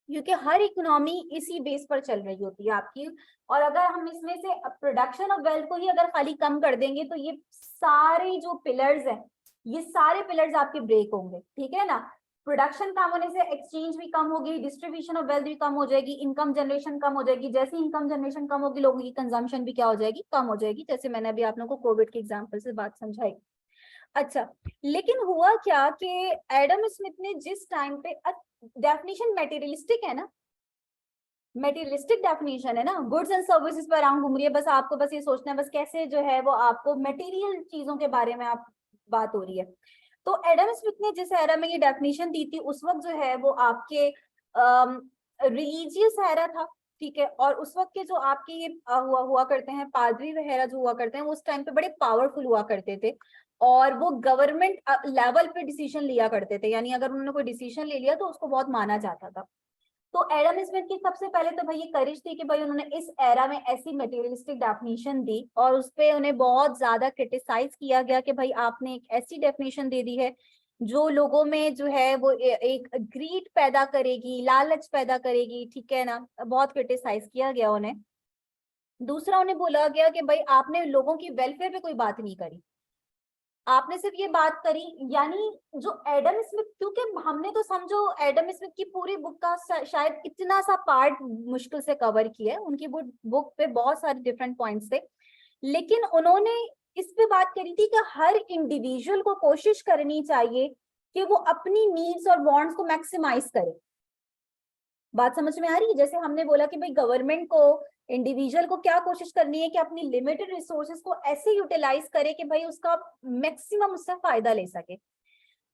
क्योंकि हर इकोनॉमी इसी बेस पर चल रही होती है आपकी। और अगर हम इसमें से प्रोडक्शन ऑफ वेल्थ को ही अगर खाली कम कर देंगे तो ये सारे जो पिलर्स हैं, ये सारे पिलर्स आपके ब्रेक होंगे, ठीक है ना। प्रोडक्शन कम होने से एक्सचेंज भी कम होगी, डिस्ट्रीब्यूशन ऑफ वेल्थ भी कम हो जाएगी, इनकम जनरेशन कम हो जाएगी। जैसे इनकम जनरेशन कम होगी, लोगों की कंजम्पशन भी क्या हो जाएगी, कम हो जाएगी। जैसे मैंने अभी आप लोगों को कोविड के एग्जाम्पल से बात समझाई। अच्छा, लेकिन हुआ क्या कि एडम स्मिथ ने जिस टाइम पे डेफिनेशन मेटीरियलिस्टिक है ना, मेटीरियलिस्टिक डेफिनेशन है ना, गुड्स एंड सर्विसेज पर आम घूम रही है, बस आपको बस ये सोचना है बस कैसे जो है वो आपको मटेरियल चीजों के बारे में आप बात हो रही है। तो एडम स्मिथ ने जिस एरा में ये डेफिनेशन दी थी उस वक्त जो है वो आपके रिलीजियस एरा था, ठीक है। और उस वक्त के जो आपके ये हुआ करते हैं पादरी वगैरह जो हुआ करते हैं, उस टाइम पे बड़े पावरफुल हुआ करते थे और वो गवर्नमेंट लेवल पे डिसीजन लिया करते थे, यानी अगर उन्होंने कोई डिसीजन ले लिया तो उसको बहुत माना जाता था। तो एडम स्मिथ की सबसे पहले तो भाई ये करेज थी कि भाई उन्होंने इस एरा में ऐसी मटेरियलिस्टिक डेफिनेशन दी और उस पे उन्हें बहुत ज्यादा क्रिटिसाइज किया गया कि भाई आपने एक ऐसी डेफिनेशन दे दी है जो लोगों में जो है वो एक ग्रीड पैदा करेगी, लालच पैदा करेगी, ठीक है ना। बहुत क्रिटिसाइज किया गया उन्हें। दूसरा उन्हें बोला गया कि भाई आपने लोगों की वेलफेयर पे कोई बात नहीं करी, आपने सिर्फ ये बात करी। यानी जो एडम स्मिथ, क्योंकि हमने तो समझो एडम स्मिथ की पूरी बुक का शायद इतना सा पार्ट मुश्किल से कवर किया है, उनकी बुक पे बहुत सारे डिफरेंट पॉइंट्स थे, लेकिन उन्होंने इस पे बात करी थी कि हर इंडिविजुअल को कोशिश करनी चाहिए कि वो अपनी नीड्स और वांट्स को मैक्सिमाइज करे। बात समझ में आ रही है? जैसे हमने बोला कि भाई गवर्नमेंट को, इंडिविजुअल को क्या कोशिश करनी है कि अपनी लिमिटेड रिसोर्सेज को ऐसे यूटिलाइज करे कि भाई उसका मैक्सिमम उससे फायदा ले सके।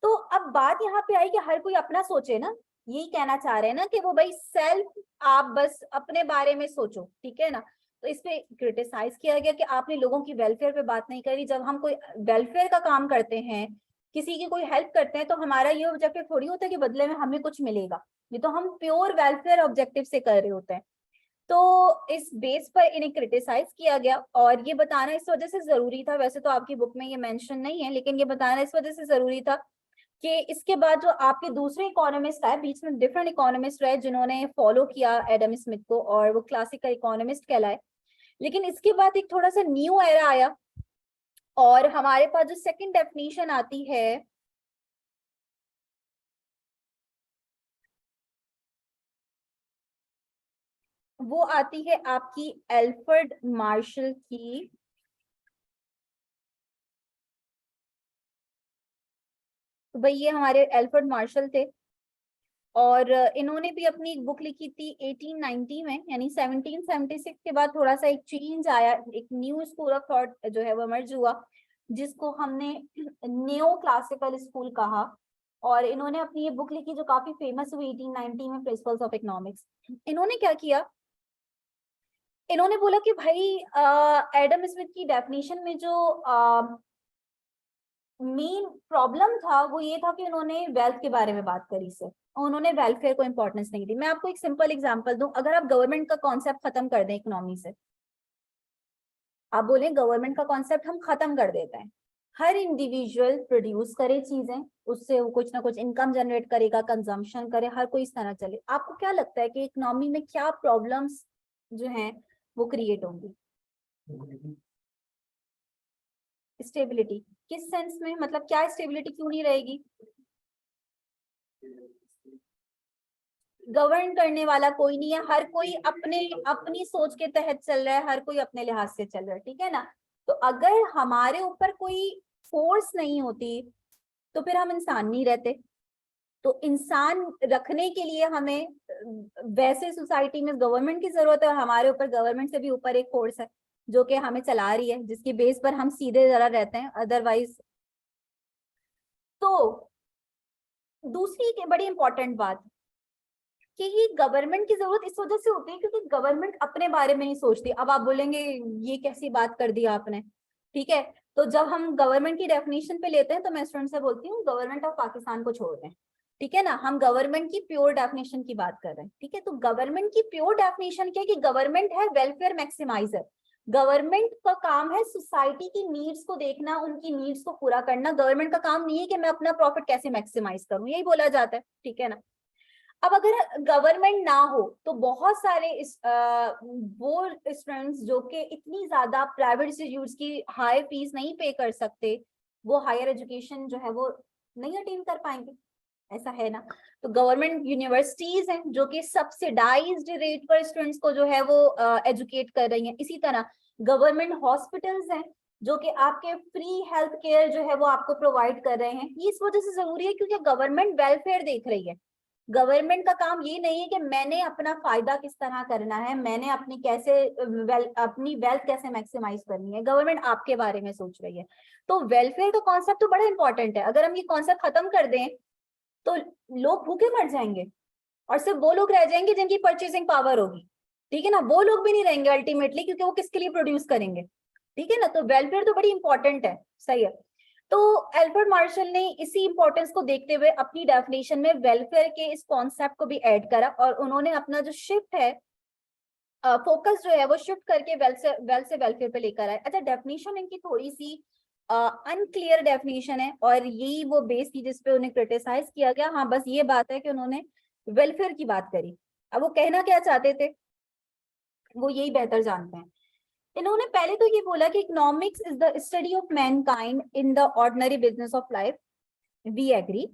तो अब बात यहाँ पे आई कि हर कोई अपना सोचे ना, यही कहना चाह रहे हैं ना कि वो भाई सेल्फ, आप बस अपने बारे में सोचो, ठीक है ना। तो इस पे क्रिटिसाइज किया गया कि आपने लोगों की वेलफेयर पे बात नहीं करी। जब हम कोई वेलफेयर का काम करते हैं, किसी की कोई हेल्प करते हैं, तो हमारा ये ऑब्जेक्टिव थोड़ी होता है कि बदले में हमें कुछ मिलेगा, ये तो हम प्योर वेलफेयर ऑब्जेक्टिव से कर रहे होते हैं। तो इस बेस पर इन्हें क्रिटिसाइज किया गया और ये बताना इस वजह से जरूरी था, वैसे तो आपकी बुक में ये मेंशन नहीं है, लेकिन ये बताना इस वजह से जरूरी था कि इसके बाद जो आपके दूसरे इकोनॉमिस्ट आए, बीच में डिफरेंट इकोनॉमिस्ट रहे जिन्होंने फॉलो किया एडम स्मिथ को और वो क्लासिकल इकोनॉमिस्ट कहलाए। लेकिन इसके बाद एक थोड़ा सा न्यू एरा आया और हमारे पास जो सेकंड डेफिनेशन आती है वो आती है आपकी एल्फ्रेड मार्शल की। तो भाई ये हमारे एल्फ्रेड मार्शल थे और इन्होंने भी अपनी एक बुक लिखी थी 1890 में, यानी 1776 के बाद थोड़ा सा एक चेंज आया, एक न्यू स्कूल ऑफ थॉट जो है वो इमर्ज हुआ, जिसको हमने न्यो क्लासिकल स्कूल कहा। और इन्होंने अपनी ये बुक लिखी जो काफी फेमस हुई 1890 में, प्रिंसिपल्स ऑफ इकोनॉमिक्स। इन्होंने क्या किया, इन्होंने बोला कि भाई एडम स्मिथ की डेफिनेशन में जो मेन प्रॉब्लम था वो ये था कि उन्होंने वेल्थ के बारे में बात करी से, उन्होंने वेलफेयर को इंपॉर्टेंस नहीं दी। मैं आपको एक सिंपल एग्जांपल दूं, अगर आप गवर्नमेंट का कॉन्सेप्ट खत्म कर दें इकोनॉमी से, आप बोले गवर्नमेंट का कॉन्सेप्ट हम खत्म कर देते हैं, हर इंडिविजुअल प्रोड्यूस करे चीजें, उससे वो कुछ ना कुछ इनकम जनरेट करेगा, कंजम्पशन करे, हर कोई इस तरह चले, आपको क्या लगता है कि इकोनॉमी में क्या प्रॉब्लम्स जो हैं वो क्रिएट होंगी? स्टेबिलिटी किस सेंस में, मतलब क्या स्टेबिलिटी क्यों नहीं रहेगी? गवर्न करने वाला कोई नहीं है, हर कोई अपने अपनी सोच के तहत चल रहा है, हर कोई अपने लिहाज से चल रहा है, ठीक है ना। तो अगर हमारे ऊपर कोई फोर्स नहीं होती तो फिर हम इंसान नहीं रहते। तो इंसान रखने के लिए हमें वैसे सोसाइटी में गवर्नमेंट की जरूरत है, और हमारे ऊपर गवर्नमेंट से भी ऊपर एक फोर्स है जो कि हमें चला रही है, जिसकी बेस पर हम सीधे जरा रहते हैं, अदरवाइज। तो दूसरी एक बड़ी इंपॉर्टेंट बात कि ये गवर्नमेंट की जरूरत इस वजह से होती है क्योंकि गवर्नमेंट अपने बारे में नहीं सोचती। अब आप बोलेंगे ये कैसी बात कर दी आपने, ठीक है। तो जब हम गवर्नमेंट की डेफिनेशन पे लेते हैं तो मैं स्टूडेंट से बोलती हूँ गवर्नमेंट ऑफ पाकिस्तान को छोड़ दें, ठीक है ना, हम गवर्नमेंट की प्योर डेफिनेशन की बात कर रहे हैं, ठीक है। तो गवर्नमेंट की प्योर डेफिनेशन क्या है कि गवर्नमेंट है वेलफेयर मैक्सिमाइजर। गवर्नमेंट का काम है सोसाइटी की नीड्स को देखना, उनकी नीड्स को पूरा करना। गवर्नमेंट का काम नहीं है कि मैं अपना प्रॉफिट कैसे मैक्सिमाइज करूं, यही बोला जाता है, ठीक है ना। अब अगर गवर्नमेंट ना हो तो बहुत सारे वो स्टूडेंट्स जो कि इतनी ज्यादा प्राइवेट इंस्टीट्यूट्स की हाई फीस नहीं पे कर सकते, वो हायर एजुकेशन जो है वो नहीं अटेन कर पाएंगे, ऐसा है ना। तो गवर्नमेंट यूनिवर्सिटीज हैं जो कि सब्सिडाइज्ड रेट पर स्टूडेंट्स को जो है वो एजुकेट कर रही हैं। इसी तरह गवर्नमेंट हॉस्पिटल्स हैं जो कि आपके फ्री हेल्थ केयर जो है वो आपको प्रोवाइड कर रहे हैं। ये इस वजह से जरूरी है क्योंकि गवर्नमेंट वेलफेयर देख रही है। गवर्नमेंट का काम ये नहीं है कि मैंने अपना फायदा किस तरह करना है, मैंने अपनी अपनी वेल्थ कैसे मैक्सिमाइज करनी है, गवर्नमेंट आपके बारे में सोच रही है। तो वेलफेयर का कॉन्सेप्ट तो बड़ा इंपॉर्टेंट है। अगर हम ये कॉन्सेप्ट खत्म कर दें तो लोग भूखे मर जाएंगे और सिर्फ वो लोग रह जाएंगे जिनकी परचेसिंग पावर होगी, ठीक है ना। वो लोग भी नहीं रहेंगे अल्टीमेटली, क्योंकि वो किसके लिए प्रोड्यूस करेंगे, ठीक है ना। तो वेलफेयर तो बड़ी इंपॉर्टेंट है, सही है। तो एल्फ्रेड मार्शल ने इसी इंपॉर्टेंस को देखते हुए अपनी डेफिनेशन में वेलफेयर के इस कॉन्सेप्ट को भी ऐड करा, और उन्होंने अपना जो शिफ्ट है, फोकस जो है वो शिफ्ट करके वेल्थ से वेलफेयर पे लेकर आए। अच्छा, डेफिनेशन इनकी थोड़ी सी अनक्लियर डेफिनेशन है, और यही वो बेस थी जिसपे उन्हें क्रिटिसाइज किया गया। हाँ, बस ये बात है कि उन्होंने वेलफेयर की बात करी, अब वो कहना क्या चाहते थे वो यही बेहतर जानते हैं। इन्होंने पहले तो ये बोला कि economics is the study of mankind in the ordinary business of life. We agree,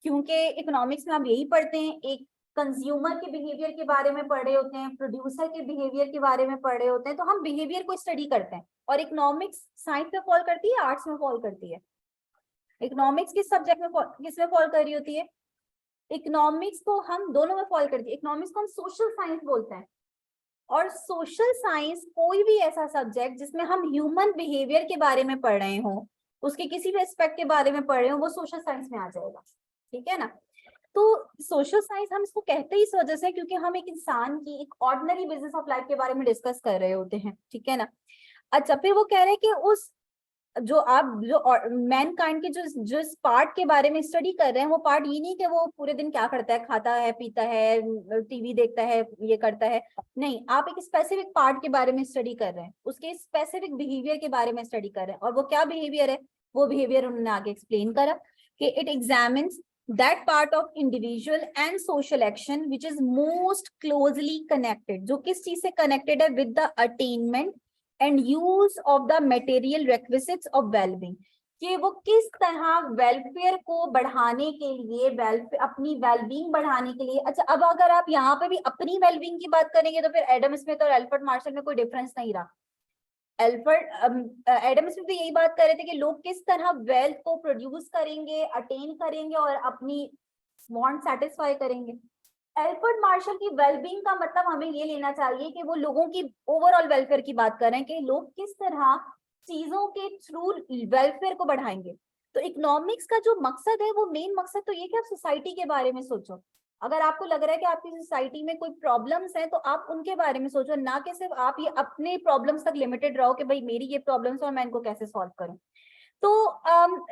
क्योंकि इकोनॉमिक्स में हम यही पढ़ते हैं, एक कंज्यूमर के बिहेवियर के बारे में पढ़ रहे होते हैं, प्रोड्यूसर के बिहेवियर के बारे में पढ़ रहे होते हैं, तो हम बिहेवियर को स्टडी करते हैं। और इकोनॉमिक्स साइंस में फॉल करती है, आर्ट्स में फॉल करती है। इकोनॉमिक्स किस सब्जेक्ट में किस में फॉल कर रही होती है? इकोनॉमिक्स को हम दोनों में फॉल करती है। इकोनॉमिक्स को हम सोशल साइंस बोलते हैं, और सोशल साइंस कोई भी ऐसा सब्जेक्ट जिसमें हम ह्यूमन बिहेवियर के बारे में पढ़ रहे हो, उसके किसी भी एस्पेक्ट के बारे में पढ़ रहे हो, वो सोशल साइंस में आ जाएगा, ठीक है ना। तो सोशल साइंस हम इसको कहते ही इस वजह से क्योंकि हम एक इंसान की एक ऑर्डिनरी बिजनेस ऑफ लाइफ के बारे में डिस्कस कर रहे होते हैं, ठीक है ना। अच्छा, फिर वो कह रहे हैं कि उस जो आप जो मैनकाइंड के जो पार्ट के बारे में स्टडी कर रहे हैं, वो पार्ट ये नहीं कि वो पूरे दिन क्या करता है, खाता है, पीता है, टीवी देखता है, ये करता है, नहीं। आप एक स्पेसिफिक पार्ट के बारे में स्टडी कर रहे हैं, उसके स्पेसिफिक बिहेवियर के बारे में स्टडी कर रहे हैं। और वो क्या बिहेवियर है? वो बिहेवियर उन्होंने आगे एक्सप्लेन करा कि it examines that part of individual and social action which is most closely connected, जो किस चीज से कनेक्टेड है? with the attainment and use of the material requisites of well-being, कि वो किस तरह वेलफेयर को बढ़ाने के लिए, अपनी वेलबींग बढ़ाने के लिए। अच्छा, अब अगर आप यहाँ पे भी अपनी वेलबींग की बात करेंगे तो फिर एडम स्मिथ और एल्फ्रेड मार्शल में कोई डिफरेंस नहीं रहा। एडम स्मिथ भी यही बात कर रहे थे कि लोग किस तरह वेल्थ को प्रोड्यूस करेंगे, अटेन करेंगे और अपनी वांट सेटिस्फाई करेंगे। एल्फ्रेड मार्शल की वेलबींग का मतलब हमें ये लेना चाहिए कि वो लोगों की ओवरऑल वेलफेयर की बात कर रहे हैं कि लोग किस तरह चीजों के थ्रू वेलफेयर को बढ़ाएंगे। तो इकोनॉमिक्स का जो मकसद है, वो मेन मकसद तो ये कि आप सोसाइटी के बारे में सोचो। अगर आपको लग रहा है कि आपकी सोसाइटी में कोई प्रॉब्लम्स हैं तो आप उनके बारे में सोचो, ना कि सिर्फ आप ये अपने प्रॉब्लम्स तक लिमिटेड रहो कि भाई मेरी ये प्रॉब्लम्स और मैं इनको कैसे सॉल्व करूं। तो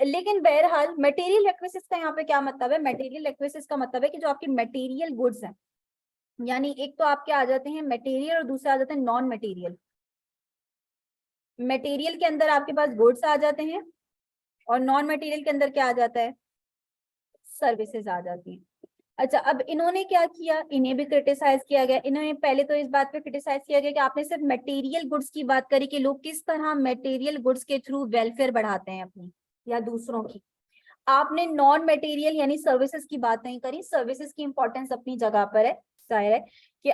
लेकिन बहरहाल मटेरियल रिक्विजिट्स का यहाँ पे क्या मतलब है? मटेरियल रिक्विजिट्स का मतलब है कि जो आपकी मटेरियल गुड्स हैं, यानी एक तो आपके आ जाते हैं मटेरियल और दूसरे आ जाते हैं नॉन मटेरियल। मटेरियल के अंदर आपके पास गुड्स आ जाते हैं और नॉन मटेरियल के अंदर क्या आ जाता है? सर्विसेज आ जाती हैं। अच्छा, अब इन्होंने क्या किया? इन्हें भी क्रिटिसाइज किया गया। इन्होंने पहले तो इस बात पे क्रिटिसाइज किया गया कि आपने सिर्फ मटेरियल गुड्स की बात करी कि लोग किस तरह मटेरियल गुड्स के थ्रू वेलफेयर बढ़ाते हैं अपनी या दूसरों की। आपने नॉन मटेरियल यानी सर्विसेज की बात नहीं करी। सर्विसेज की इंपॉर्टेंस अपनी जगह पर है, जाहिर है कि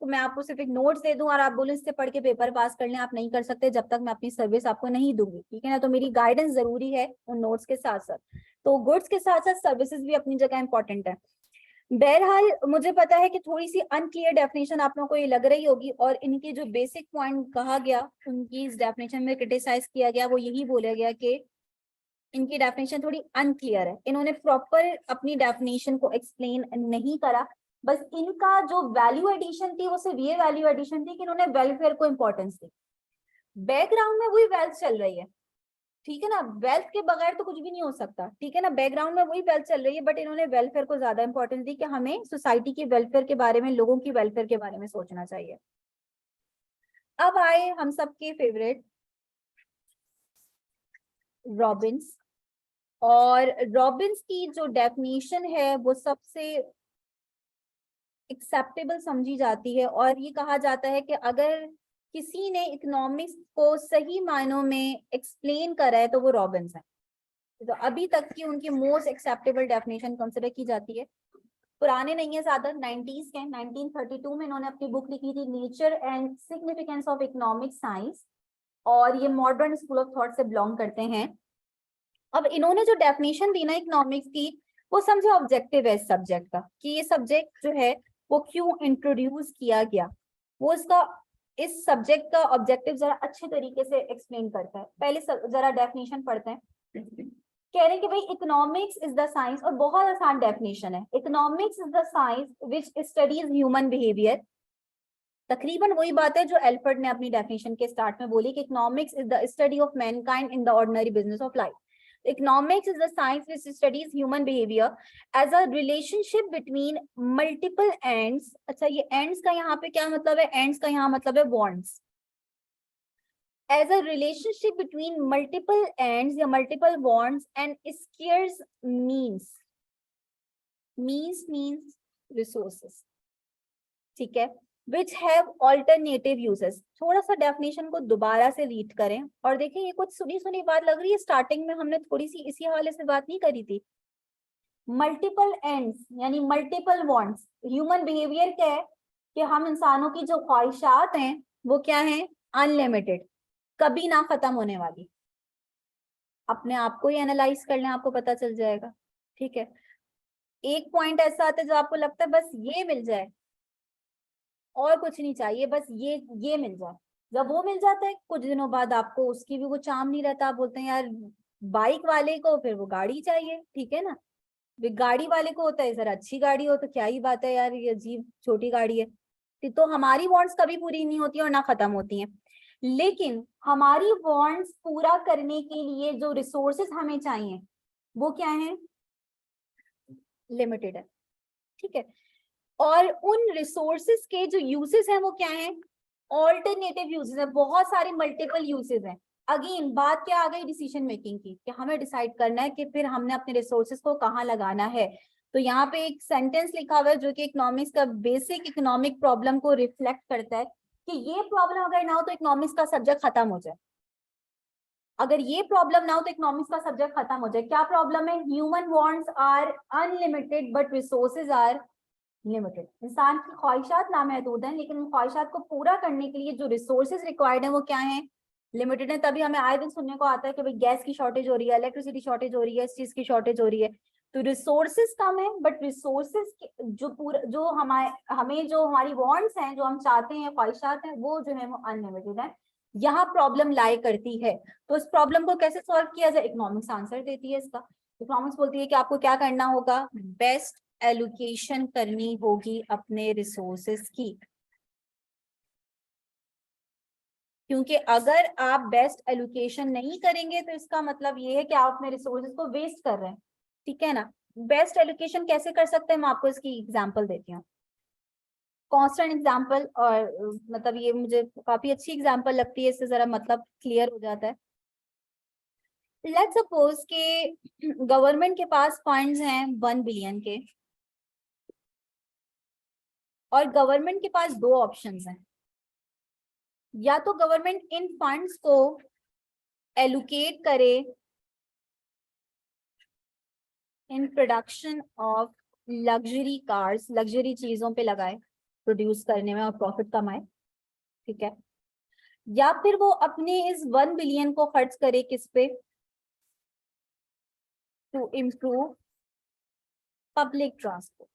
मैं आपको सिर्फ एक नोट्स दे दूं और आप बोले इससे पढ़ के पेपर पास कर लें, आप नहीं कर सकते जब तक मैं अपनी सर्विस आपको नहीं दूंगी, ठीक है ना। तो मेरी गाइडेंस जरूरी है उन नोट्स के साथ साथ। तो गुड्स के साथ साथ सर्विसेज भी अपनी जगह इंपॉर्टेंट है। बहरहाल मुझे पता है कि थोड़ी सी अनक्लियर डेफिनेशन आप लोगों को ये लग रही होगी, और इनकी जो बेसिक पॉइंट कहा गया, उनकी इस डेफिनेशन में क्रिटिसाइज किया गया, वो यही बोला गया कि इनकी डेफिनेशन थोड़ी अनक्लियर है। इन्होंने प्रॉपर अपनी डेफिनेशन को एक्सप्लेन नहीं करा। बस इनका जो वैल्यू एडिशन थी वो सिर्फ ये वैल्यू एडिशन थी कि इन्होंने वेलफेयर को इंपॉर्टेंस दी। बैकग्राउंड में वही वेल्थ चल रही है, ठीक है ना, वेल्थ के बगैर तो कुछ भी नहीं हो सकता, ठीक है ना, बैकग्राउंड में वही वेल्थ चल रही है, बट इन्होंने वेलफेयर को ज्यादा इंपॉर्टेंस दी कि हमें सोसाइटी के वेलफेयर के बारे में, लोगों की वेलफेयर के बारे में सोचना चाहिए। अब आए हम सबके फेवरेट रॉबिन्स, और रॉबिन्स की जो डेफिनेशन है वो सबसे एक्सेप्टेबल समझी जाती है, और ये कहा जाता है कि अगर किसी ने इकोनॉमिक्स को सही मायनों में एक्सप्लेन करा है तो वो रॉबिन्स है। तो अभी तक की उनकी मोस्ट एक्सेप्टेबल डेफिनेशन कंसिडर की जाती है। पुराने नहीं है ज्यादा, 90s के, 1932 में इन्होंने अपनी बुक लिखी थी nature and significance of economic science, और ये मॉडर्न स्कूल ऑफ थॉट से बिलोंग करते हैं। अब इन्होंने जो डेफिनेशन दी ना इकोनॉमिक्स की, वो समझे ऑब्जेक्टिव है इस सब्जेक्ट का, कि ये सब्जेक्ट जो है वो क्यों इंट्रोड्यूस किया गया, वो इसका, इस सब्जेक्ट का ऑब्जेक्टिव जरा अच्छे तरीके से एक्सप्लेन करता है। पहले जरा डेफिनेशन पढ़ते हैं। कह रहे हैं कि भाई इकोनॉमिक्स इज द साइंस, और बहुत आसान डेफिनेशन है, economics is the science which studies human behaviour. तकरीबन वही बात है जो एल्फर्ड ने अपनी डेफिनेशन के स्टार्ट में बोली कि economics is the study of mankind in the ordinary business of life. Economics is the science which studies human behavior as a relationship between multiple ends। अच्छा, ये ends का यहाँ पे क्या मतलब है? ends का यहाँ मतलब है bonds। As a relationship between multiple ends या multiple bonds and scarce means resources, ठीक है, which have alternative uses। थोड़ा सा डेफिनेशन को दोबारा से रीड करें और देखें, ये कुछ सुनी सुनी बात लग रही है, स्टार्टिंग में हमने थोड़ी सी इसी हवाले से बात नहीं करी थी। मल्टीपल एंड्स यानी मल्टीपल वांट्स। ह्यूमन बिहेवियर क्या है कि हम इंसानों की जो ख्वाहिशात हैं वो क्या है? अनलिमिटेड, कभी ना खत्म होने वाली। अपने आप को ही एनालाइज कर लें, आपको पता चल जाएगा, ठीक है। एक पॉइंट ऐसा आता है जो आपको लगता है बस ये मिल जाए और कुछ नहीं चाहिए, बस ये मिल जाए। जब वो मिल जाता है कुछ दिनों बाद आपको उसकी भी वो चाम नहीं रहता, आप बोलते हैं यार बाइक वाले को फिर वो गाड़ी चाहिए, ठीक है ना, गाड़ी वाले को होता है जरा अच्छी गाड़ी हो तो क्या ही बात है यार, ये अजीब छोटी गाड़ी है। तो हमारी वांट्स कभी पूरी नहीं होती और ना खत्म होती हैं, लेकिन हमारी वांट्स पूरा करने के लिए जो रिसोर्सेस हमें चाहिए वो क्या है? लिमिटेड है, ठीक है। और उन रिसोर्सेस के जो यूजेस हैं वो क्या है? ऑल्टरनेटिव यूजेस है, बहुत सारे मल्टीपल यूजेस हैं। अगेन बात क्या आ गई? डिसीजन मेकिंग की, कि हमें डिसाइड करना है कि फिर हमने अपने रिसोर्सेस को कहाँ लगाना है। तो यहाँ पे एक सेंटेंस लिखा हुआ है जो कि इकोनॉमिक्स का बेसिक इकोनॉमिक प्रॉब्लम को रिफ्लेक्ट करता है, कि ये प्रॉब्लम अगर ना हो तो इकोनॉमिक्स का सब्जेक्ट खत्म हो जाए। अगर ये प्रॉब्लम ना हो तो इकोनॉमिक्स का सब्जेक्ट खत्म हो जाए। क्या प्रॉब्लम है? Human wants are unlimited but resources are limited. इंसान की ख्वाहिशात नामहदूद हैं, लेकिन उन ख्वाहिशात को पूरा करने के लिए जो रिसोर्सेज रिक्वायर्ड है वो क्या है? लिमिटेड है। तभी हमें आए दिन सुनने को आता है कि भाई गैस की शॉर्टेज हो रही है, इलेक्ट्रिसिटी शॉर्टेज हो रही है, इस चीज की शॉर्टेज हो रही है। तो रिसोर्सेज कम है, बट रिसोर्सेज जो पूरा जो हमें जो हमारी वांट्स हैं, जो हम चाहते हैं, ख्वाहिशात हैं, वो जो है वो अनलिमिटेड है। यहाँ प्रॉब्लम लाई करती है। तो इस प्रॉब्लम को कैसे सॉल्व किया जाए? इकोनॉमिक्स आंसर देती है इसका। इकोनॉमिक्स बोलती है कि आपको क्या करना होगा? बेस्ट एलोकेशन करनी होगी अपने रिसोर्सेस की, क्योंकि अगर आप बेस्ट एलोकेशन नहीं करेंगे तो इसका मतलब ये है कि आप अपने रिसोर्सेस को वेस्ट कर रहे हैं, ठीक है ना। बेस्ट एलोकेशन कैसे कर सकते हैं? मैं आपको इसकी एग्जांपल देती हूँ, कांस्टेंट एग्जांपल, और मतलब ये मुझे काफी अच्छी एग्जांपल लगती है, इससे जरा मतलब क्लियर हो जाता है। लेट्स सपोज के गवर्नमेंट के पास फंड्स हैं 1 बिलियन के, और गवर्नमेंट के पास दो ऑप्शंस हैं। या तो गवर्नमेंट इन फंड्स को एलोकेट करे in production of luxury cars, luxury चीजों पे लगाए प्रोड्यूस करने में और प्रॉफिट कमाए, ठीक है। या फिर वो अपने इस 1 बिलियन को खर्च करे किस पे? To improve public transport.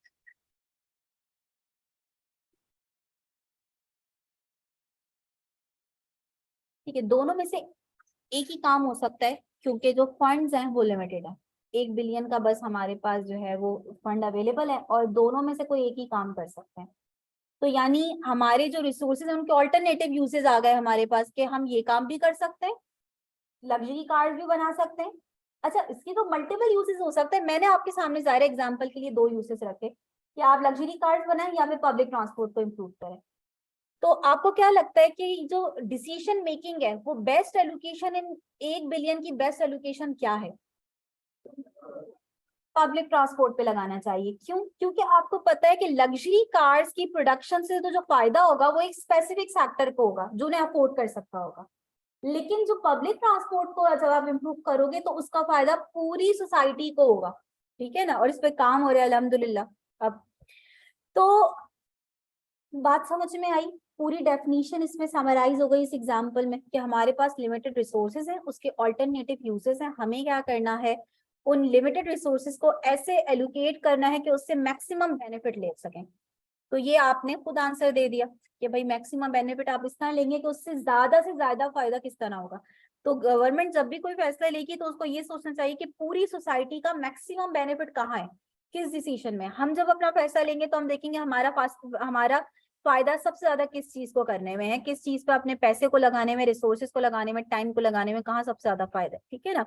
ठीक है, दोनों में से एक ही काम हो सकता है, क्योंकि जो फंड्स हैं वो लिमिटेड है। 1 बिलियन का बस हमारे पास जो है वो फंड अवेलेबल है, और दोनों में से कोई एक ही काम कर सकते हैं। तो यानी हमारे जो रिसोर्सेज हैं उनके ऑल्टरनेटिव यूजेस आ गए हमारे पास, कि हम ये काम भी कर सकते हैं लग्जरी कार्स भी बना सकते हैं। अच्छा, इसके तो मल्टीपल यूजेस हो सकते हैं। मैंने आपके सामने ज़ाहिर एग्जांपल के लिए 2 यूजेस रखे कि आप लग्जरी कार्स बनाएं या फिर पब्लिक ट्रांसपोर्ट को इम्प्रूव करें। तो आपको क्या लगता है कि जो डिसीजन मेकिंग है वो बेस्ट एलोकेशन इन 1 बिलियन की बेस्ट एलोकेशन क्या है? पब्लिक ट्रांसपोर्ट पे लगाना चाहिए। क्यों? क्योंकि आपको पता है कि लग्जरी कार्स की प्रोडक्शन से तो जो फायदा होगा वो एक स्पेसिफिक सेक्टर को होगा जो उन्हें अफोर्ड कर सकता होगा, लेकिन जो पब्लिक ट्रांसपोर्ट को जब आप इम्प्रूव करोगे तो उसका फायदा पूरी सोसाइटी को होगा। ठीक है ना? और इस पे काम हो रहा है अल्हम्दुलिल्लाह। अब तो बात समझ में आई, पूरी डेफिनेशन इसमें समराइज हो गई इस एग्जांपल में कि हमारे पास लिमिटेड रिसोर्सेज हैं, उसके ऑल्टरनेटिव यूजेस हैं, हमें क्या करना है, उन लिमिटेड रिसोर्सेज को ऐसे एलोकेट करना है कि उससे मैक्सिमम बेनिफिट ले सकें। तो ये आपने खुद आंसर दे दिया कि भाई मैक्सिमम बेनिफिट आप इस तरह लेंगे कि उससे से ज्यादा फायदा किस तरह होगा। तो गवर्नमेंट जब भी कोई फैसला लेगी तो उसको ये सोचना चाहिए कि पूरी सोसाइटी का मैक्सिमम बेनिफिट कहाँ है, किस डिसीजन में। हम जब अपना फैसला लेंगे तो हम देखेंगे हमारा फायदा सबसे ज्यादा किस चीज को करने में है, किस चीज पे अपने पैसे को लगाने में, रिसोर्सेज को लगाने में, टाइम को लगाने में, कहाँ सबसे ज्यादा फायदा है। ठीक है ना?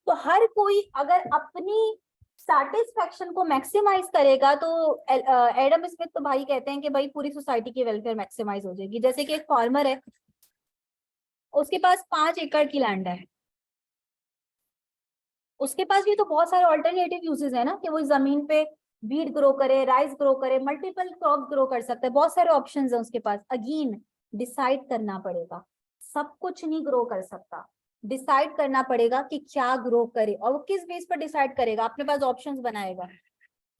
तो हर कोई अगर अपनी सेटिस्फेक्शन को मैक्सिमाइज करेगा तो एडम स्मिथ तो भाई कहते हैं कि भाई पूरी सोसाइटी की वेलफेयर मैक्सिमाइज हो जाएगी। जैसे कि एक फार्मर है, उसके पास 5 एकड़ की लैंड है, उसके पास भी तो बहुत सारे ऑल्टरनेटिव यूजेस है ना कि वो जमीन पे वीट ग्रो करे, राइस ग्रो करे, मल्टीपल क्रॉप ग्रो कर सकता है, बहुत सारे ऑप्शंस है उसके पास। अगेन डिसाइड करना पड़ेगा, सब कुछ नहीं ग्रो कर सकता, डिसाइड करना पड़ेगा कि क्या ग्रो करे और वो किस बेस पर डिसाइड करेगा। अपने पास ऑप्शंस बनाएगा,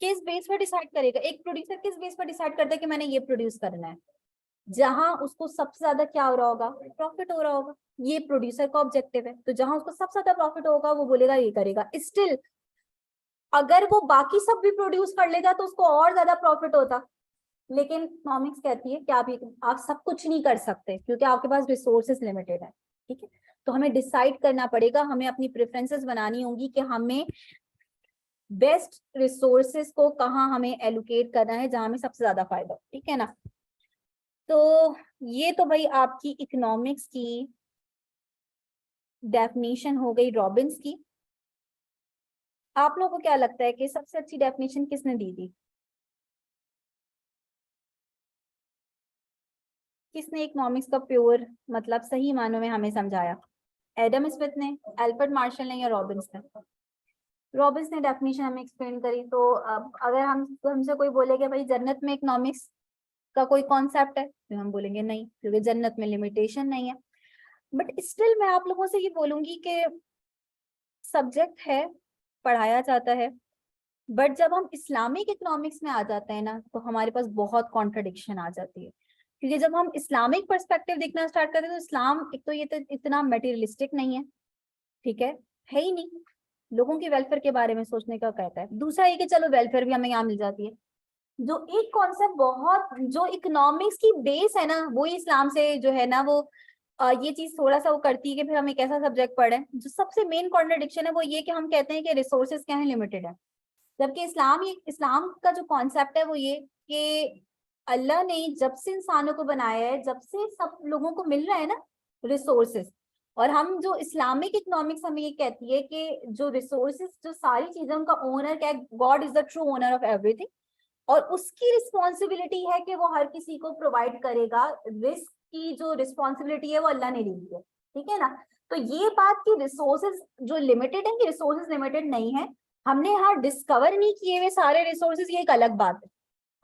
किस बेस पर डिसाइड करेगा। एक प्रोड्यूसर किस बेस पर डिसाइड करता है कि मैंने ये प्रोड्यूस करना है? जहां उसको सबसे ज्यादा क्या हो रहा होगा, प्रॉफिट हो रहा होगा। ये प्रोड्यूसर का ऑब्जेक्टिव है, तो जहां उसको सबसे ज्यादा प्रॉफिट होगा वो बोलेगा ये करेगा। स्टिल अगर वो बाकी सब भी प्रोड्यूस कर लेगा तो उसको और ज्यादा प्रॉफिट होता। लेकिन इकोनॉमिक्स कहती है कि आप सब कुछ नहीं कर सकते क्योंकि आपके पास रिसोर्सेज लिमिटेड है। ठीक है? तो हमें डिसाइड करना पड़ेगा, हमें अपनी प्रेफरेंसेस बनानी होंगी कि हमें बेस्ट रिसोर्सेज को कहाँ हमें एलोकेट करना है जहां हमें सबसे ज्यादा फायदा हो। ठीक है ना? तो ये तो भाई आपकी इकोनॉमिक्स की डेफिनेशन हो गई रॉबिन्स की। आप लोगों को क्या लगता है कि सबसे अच्छी डेफिनेशन किसने दी थी? किसने इकोनॉमिक्स का प्योर मतलब सही मानों में हमें समझाया? एडम स्मिथ ने, एल्बर्ट मार्शल ने, या रॉबिन्स ने? रॉबिन्स ने डेफिनेशन हमें एक्सप्लेन करी। तो अब अगर हमसे कोई बोलेगा भाई जन्नत में इकोनॉमिक्स का कोई कॉन्सेप्ट है, तो हम बोलेंगे नहीं, क्योंकि जन्नत में लिमिटेशन नहीं है। बट स्टिल मैं आप लोगों से ये बोलूंगी कि सब्जेक्ट है, पढ़ाया जाता है, बट जब हम इस्लामिक इकोनॉमिक्स में आ जाते हैं ना तो हमारे पास बहुत कॉन्ट्रडिक्शन आ जाती है। क्योंकि जब हम इस्लामिक पर्सपेक्टिव देखना स्टार्ट करते हैं तो इस्लाम एक तो ये तो इतना मटेरियलिस्टिक नहीं है, ठीक है ही नहीं, लोगों की वेलफेयर के बारे में सोचने का कहता है। दूसरा ये कि चलो वेलफेयर भी हमें यहाँ मिल जाती है। जो एक कॉन्सेप्ट बहुत जो इकोनॉमिक्स की बेस है ना वो इस्लाम से जो है ना वो ये चीज थोड़ा सा वो करती है कि फिर हम एक ऐसा सब्जेक्ट पढ़ें। जो सबसे मेन कॉन्ट्रडिक्शन है वो ये कि हम कहते हैं कि रिसोर्सेज क्या है, लिमिटेड है, जबकि इस्लाम का जो कॉन्सेप्ट है वो ये कि अल्लाह ने जब से इंसानों को बनाया है, जब से सब लोगों को मिल रहा है ना रिसोर्सेज, और हम जो इस्लामिक इकोनॉमिक्स हमें ये कहती है कि जो रिसोर्सेज जो सारी चीजें उनका ओनर क्या है, God is the true owner of everything, और उसकी रिस्पॉन्सिबिलिटी है कि वो हर किसी को प्रोवाइड करेगा। रिस्क की जो रिस्पॉन्सिबिलिटी है वो अल्लाह ने ली है। ठीक है ना? तो ये बात कि रिसोर्सेज जो लिमिटेड है कि रिसोर्सेज लिमिटेड नहीं है, हमने यहाँ डिस्कवर नहीं किए हुए सारे रिसोर्सेज, ये एक अलग बात है।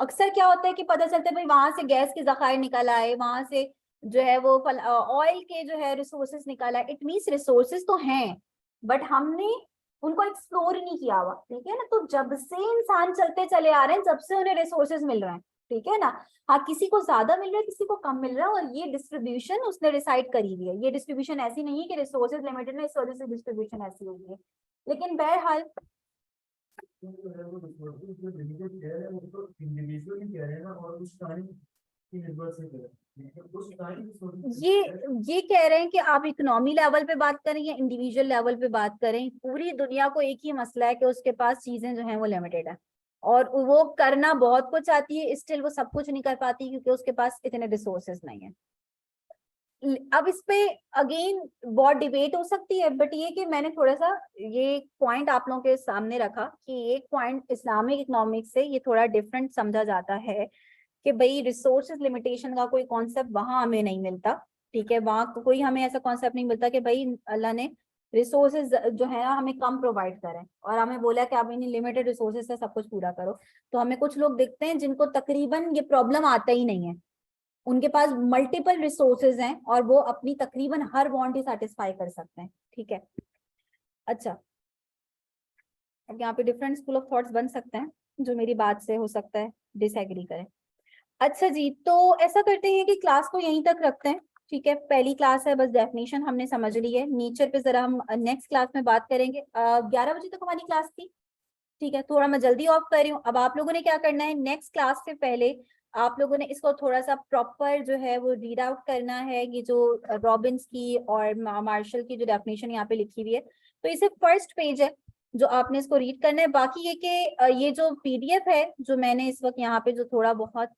अक्सर क्या होता है कि पता चलता है भाई वहां से गैस के जखायर निकल आए, वहां से जो है वो ऑयल के जो है रिसोर्सेज निकल आए, इट मीन्स रिसोर्सेज तो हैं बट हमने उनको एक्सप्लोर नहीं किया हुआ। ठीक है ना? तो जब से इंसान चलते चले आ रहे हैं जब से उन्हें रिसोर्सेज मिल रहे हैं। ठीक है ना? हाँ, किसी को ज्यादा मिल रहा है, किसी को कम मिल रहा है, और ये डिस्ट्रीब्यूशन उसने डिसाइड करी हुई है। ये डिस्ट्रीब्यूशन ऐसी नहीं है कि रिसोर्सेज लिमिटेड है इस वजह से डिस्ट्रीब्यूशन ऐसी हुई है। लेकिन बहरहाल ये ये कह रहे हैं कि आप इकोनॉमी लेवल पे बात करें या इंडिविजुअल लेवल पे बात करें, पूरी दुनिया को एक ही मसला है कि उसके पास चीजें जो हैं वो लिमिटेड है, और वो करना बहुत कुछ आती है, स्टिल वो सब कुछ नहीं कर पाती क्योंकि उसके पास इतने रिसोर्सेज नहीं है। अब इस पे अगेन बहुत डिबेट हो सकती है, बट ये कि मैंने थोड़ा सा ये पॉइंट आप लोगों के सामने रखा कि एक पॉइंट इस्लामिक इकोनॉमिक्स से ये थोड़ा डिफरेंट समझा जाता है कि भाई रिसोर्सेज लिमिटेशन का कोई कॉन्सेप्ट वहां हमें नहीं मिलता। ठीक है, वहां कोई हमें ऐसा कॉन्सेप्ट नहीं मिलता कि भाई अल्लाह ने रिसोर्सेज जो है ना हमें कम प्रोवाइड करें और हमें बोला कि आप इन लिमिटेड रिसोर्सेज से सब कुछ पूरा करो। तो हमें कुछ लोग दिखते हैं जिनको तकरीबन ये प्रॉब्लम आता ही नहीं है, उनके पास मल्टीपल रिसोर्सेज हैं और वो अपनी तकरीबन हर वांट ही सेटिस्फाई कर सकते हैं। ठीक है, अच्छा, अब यहाँ पे डिफरेंट स्कूल ऑफ थॉट्स बन सकते हैं जो मेरी बात से हो सकता है डिसएग्री करें। अच्छा जी, तो ऐसा करते हैं कि क्लास को यहीं तक रखते हैं। ठीक है, पहली क्लास है, बस डेफिनेशन हमने समझ ली है, नेचर पे जरा हम नेक्स्ट क्लास में बात करेंगे। 11 बजे तक हमारी क्लास थी। ठीक है, थोड़ा मैं जल्दी ऑफ कर रही हूँ। अब आप लोगों ने क्या करना है, नेक्स्ट क्लास से पहले आप लोगों ने इसको थोड़ा सा प्रॉपर जो है वो रीड आउट करना है, ये जो रॉबिन्स की और मार्शल की जो डेफिनेशन यहाँ पे लिखी हुई है, तो इसे फर्स्ट पेज है जो आपने इसको रीड करना है। बाकी ये कि ये जो पीडीएफ है जो मैंने इस वक्त यहाँ पे जो थोड़ा बहुत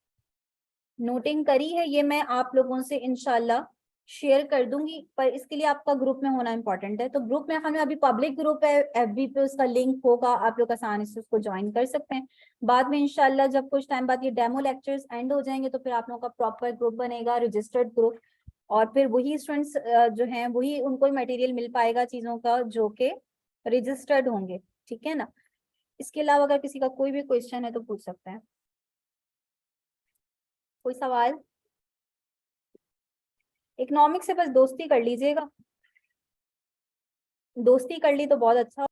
नोटिंग करी है, ये मैं आप लोगों से इंशाल्लाह शेयर कर दूंगी, पर इसके लिए आपका ग्रुप में होना इंपॉर्टेंट है। तो ग्रुप में हमें अभी पब्लिक ग्रुप है, एफबी पे उसका लिंक होगा, आप लोग आसानी से उसको ज्वाइन कर सकते हैं। बाद में इंशाल्लाह जब कुछ टाइम बाद ये डेमो लेक्चर्स एंड हो जाएंगे तो फिर आप लोगों का प्रॉपर ग्रुप बनेगा, रजिस्टर्ड ग्रुप, और फिर वही स्टूडेंट्स जो हैं वही उनको मटेरियल मिल पाएगा चीजों का जो कि रजिस्टर्ड होंगे। ठीक है ना, इसके अलावा अगर किसी का कोई भी क्वेश्चन है तो पूछ सकते हैं। कोई सवाल? इकोनॉमिक्स से बस दोस्ती कर लीजिएगा, दोस्ती कर ली तो बहुत अच्छा।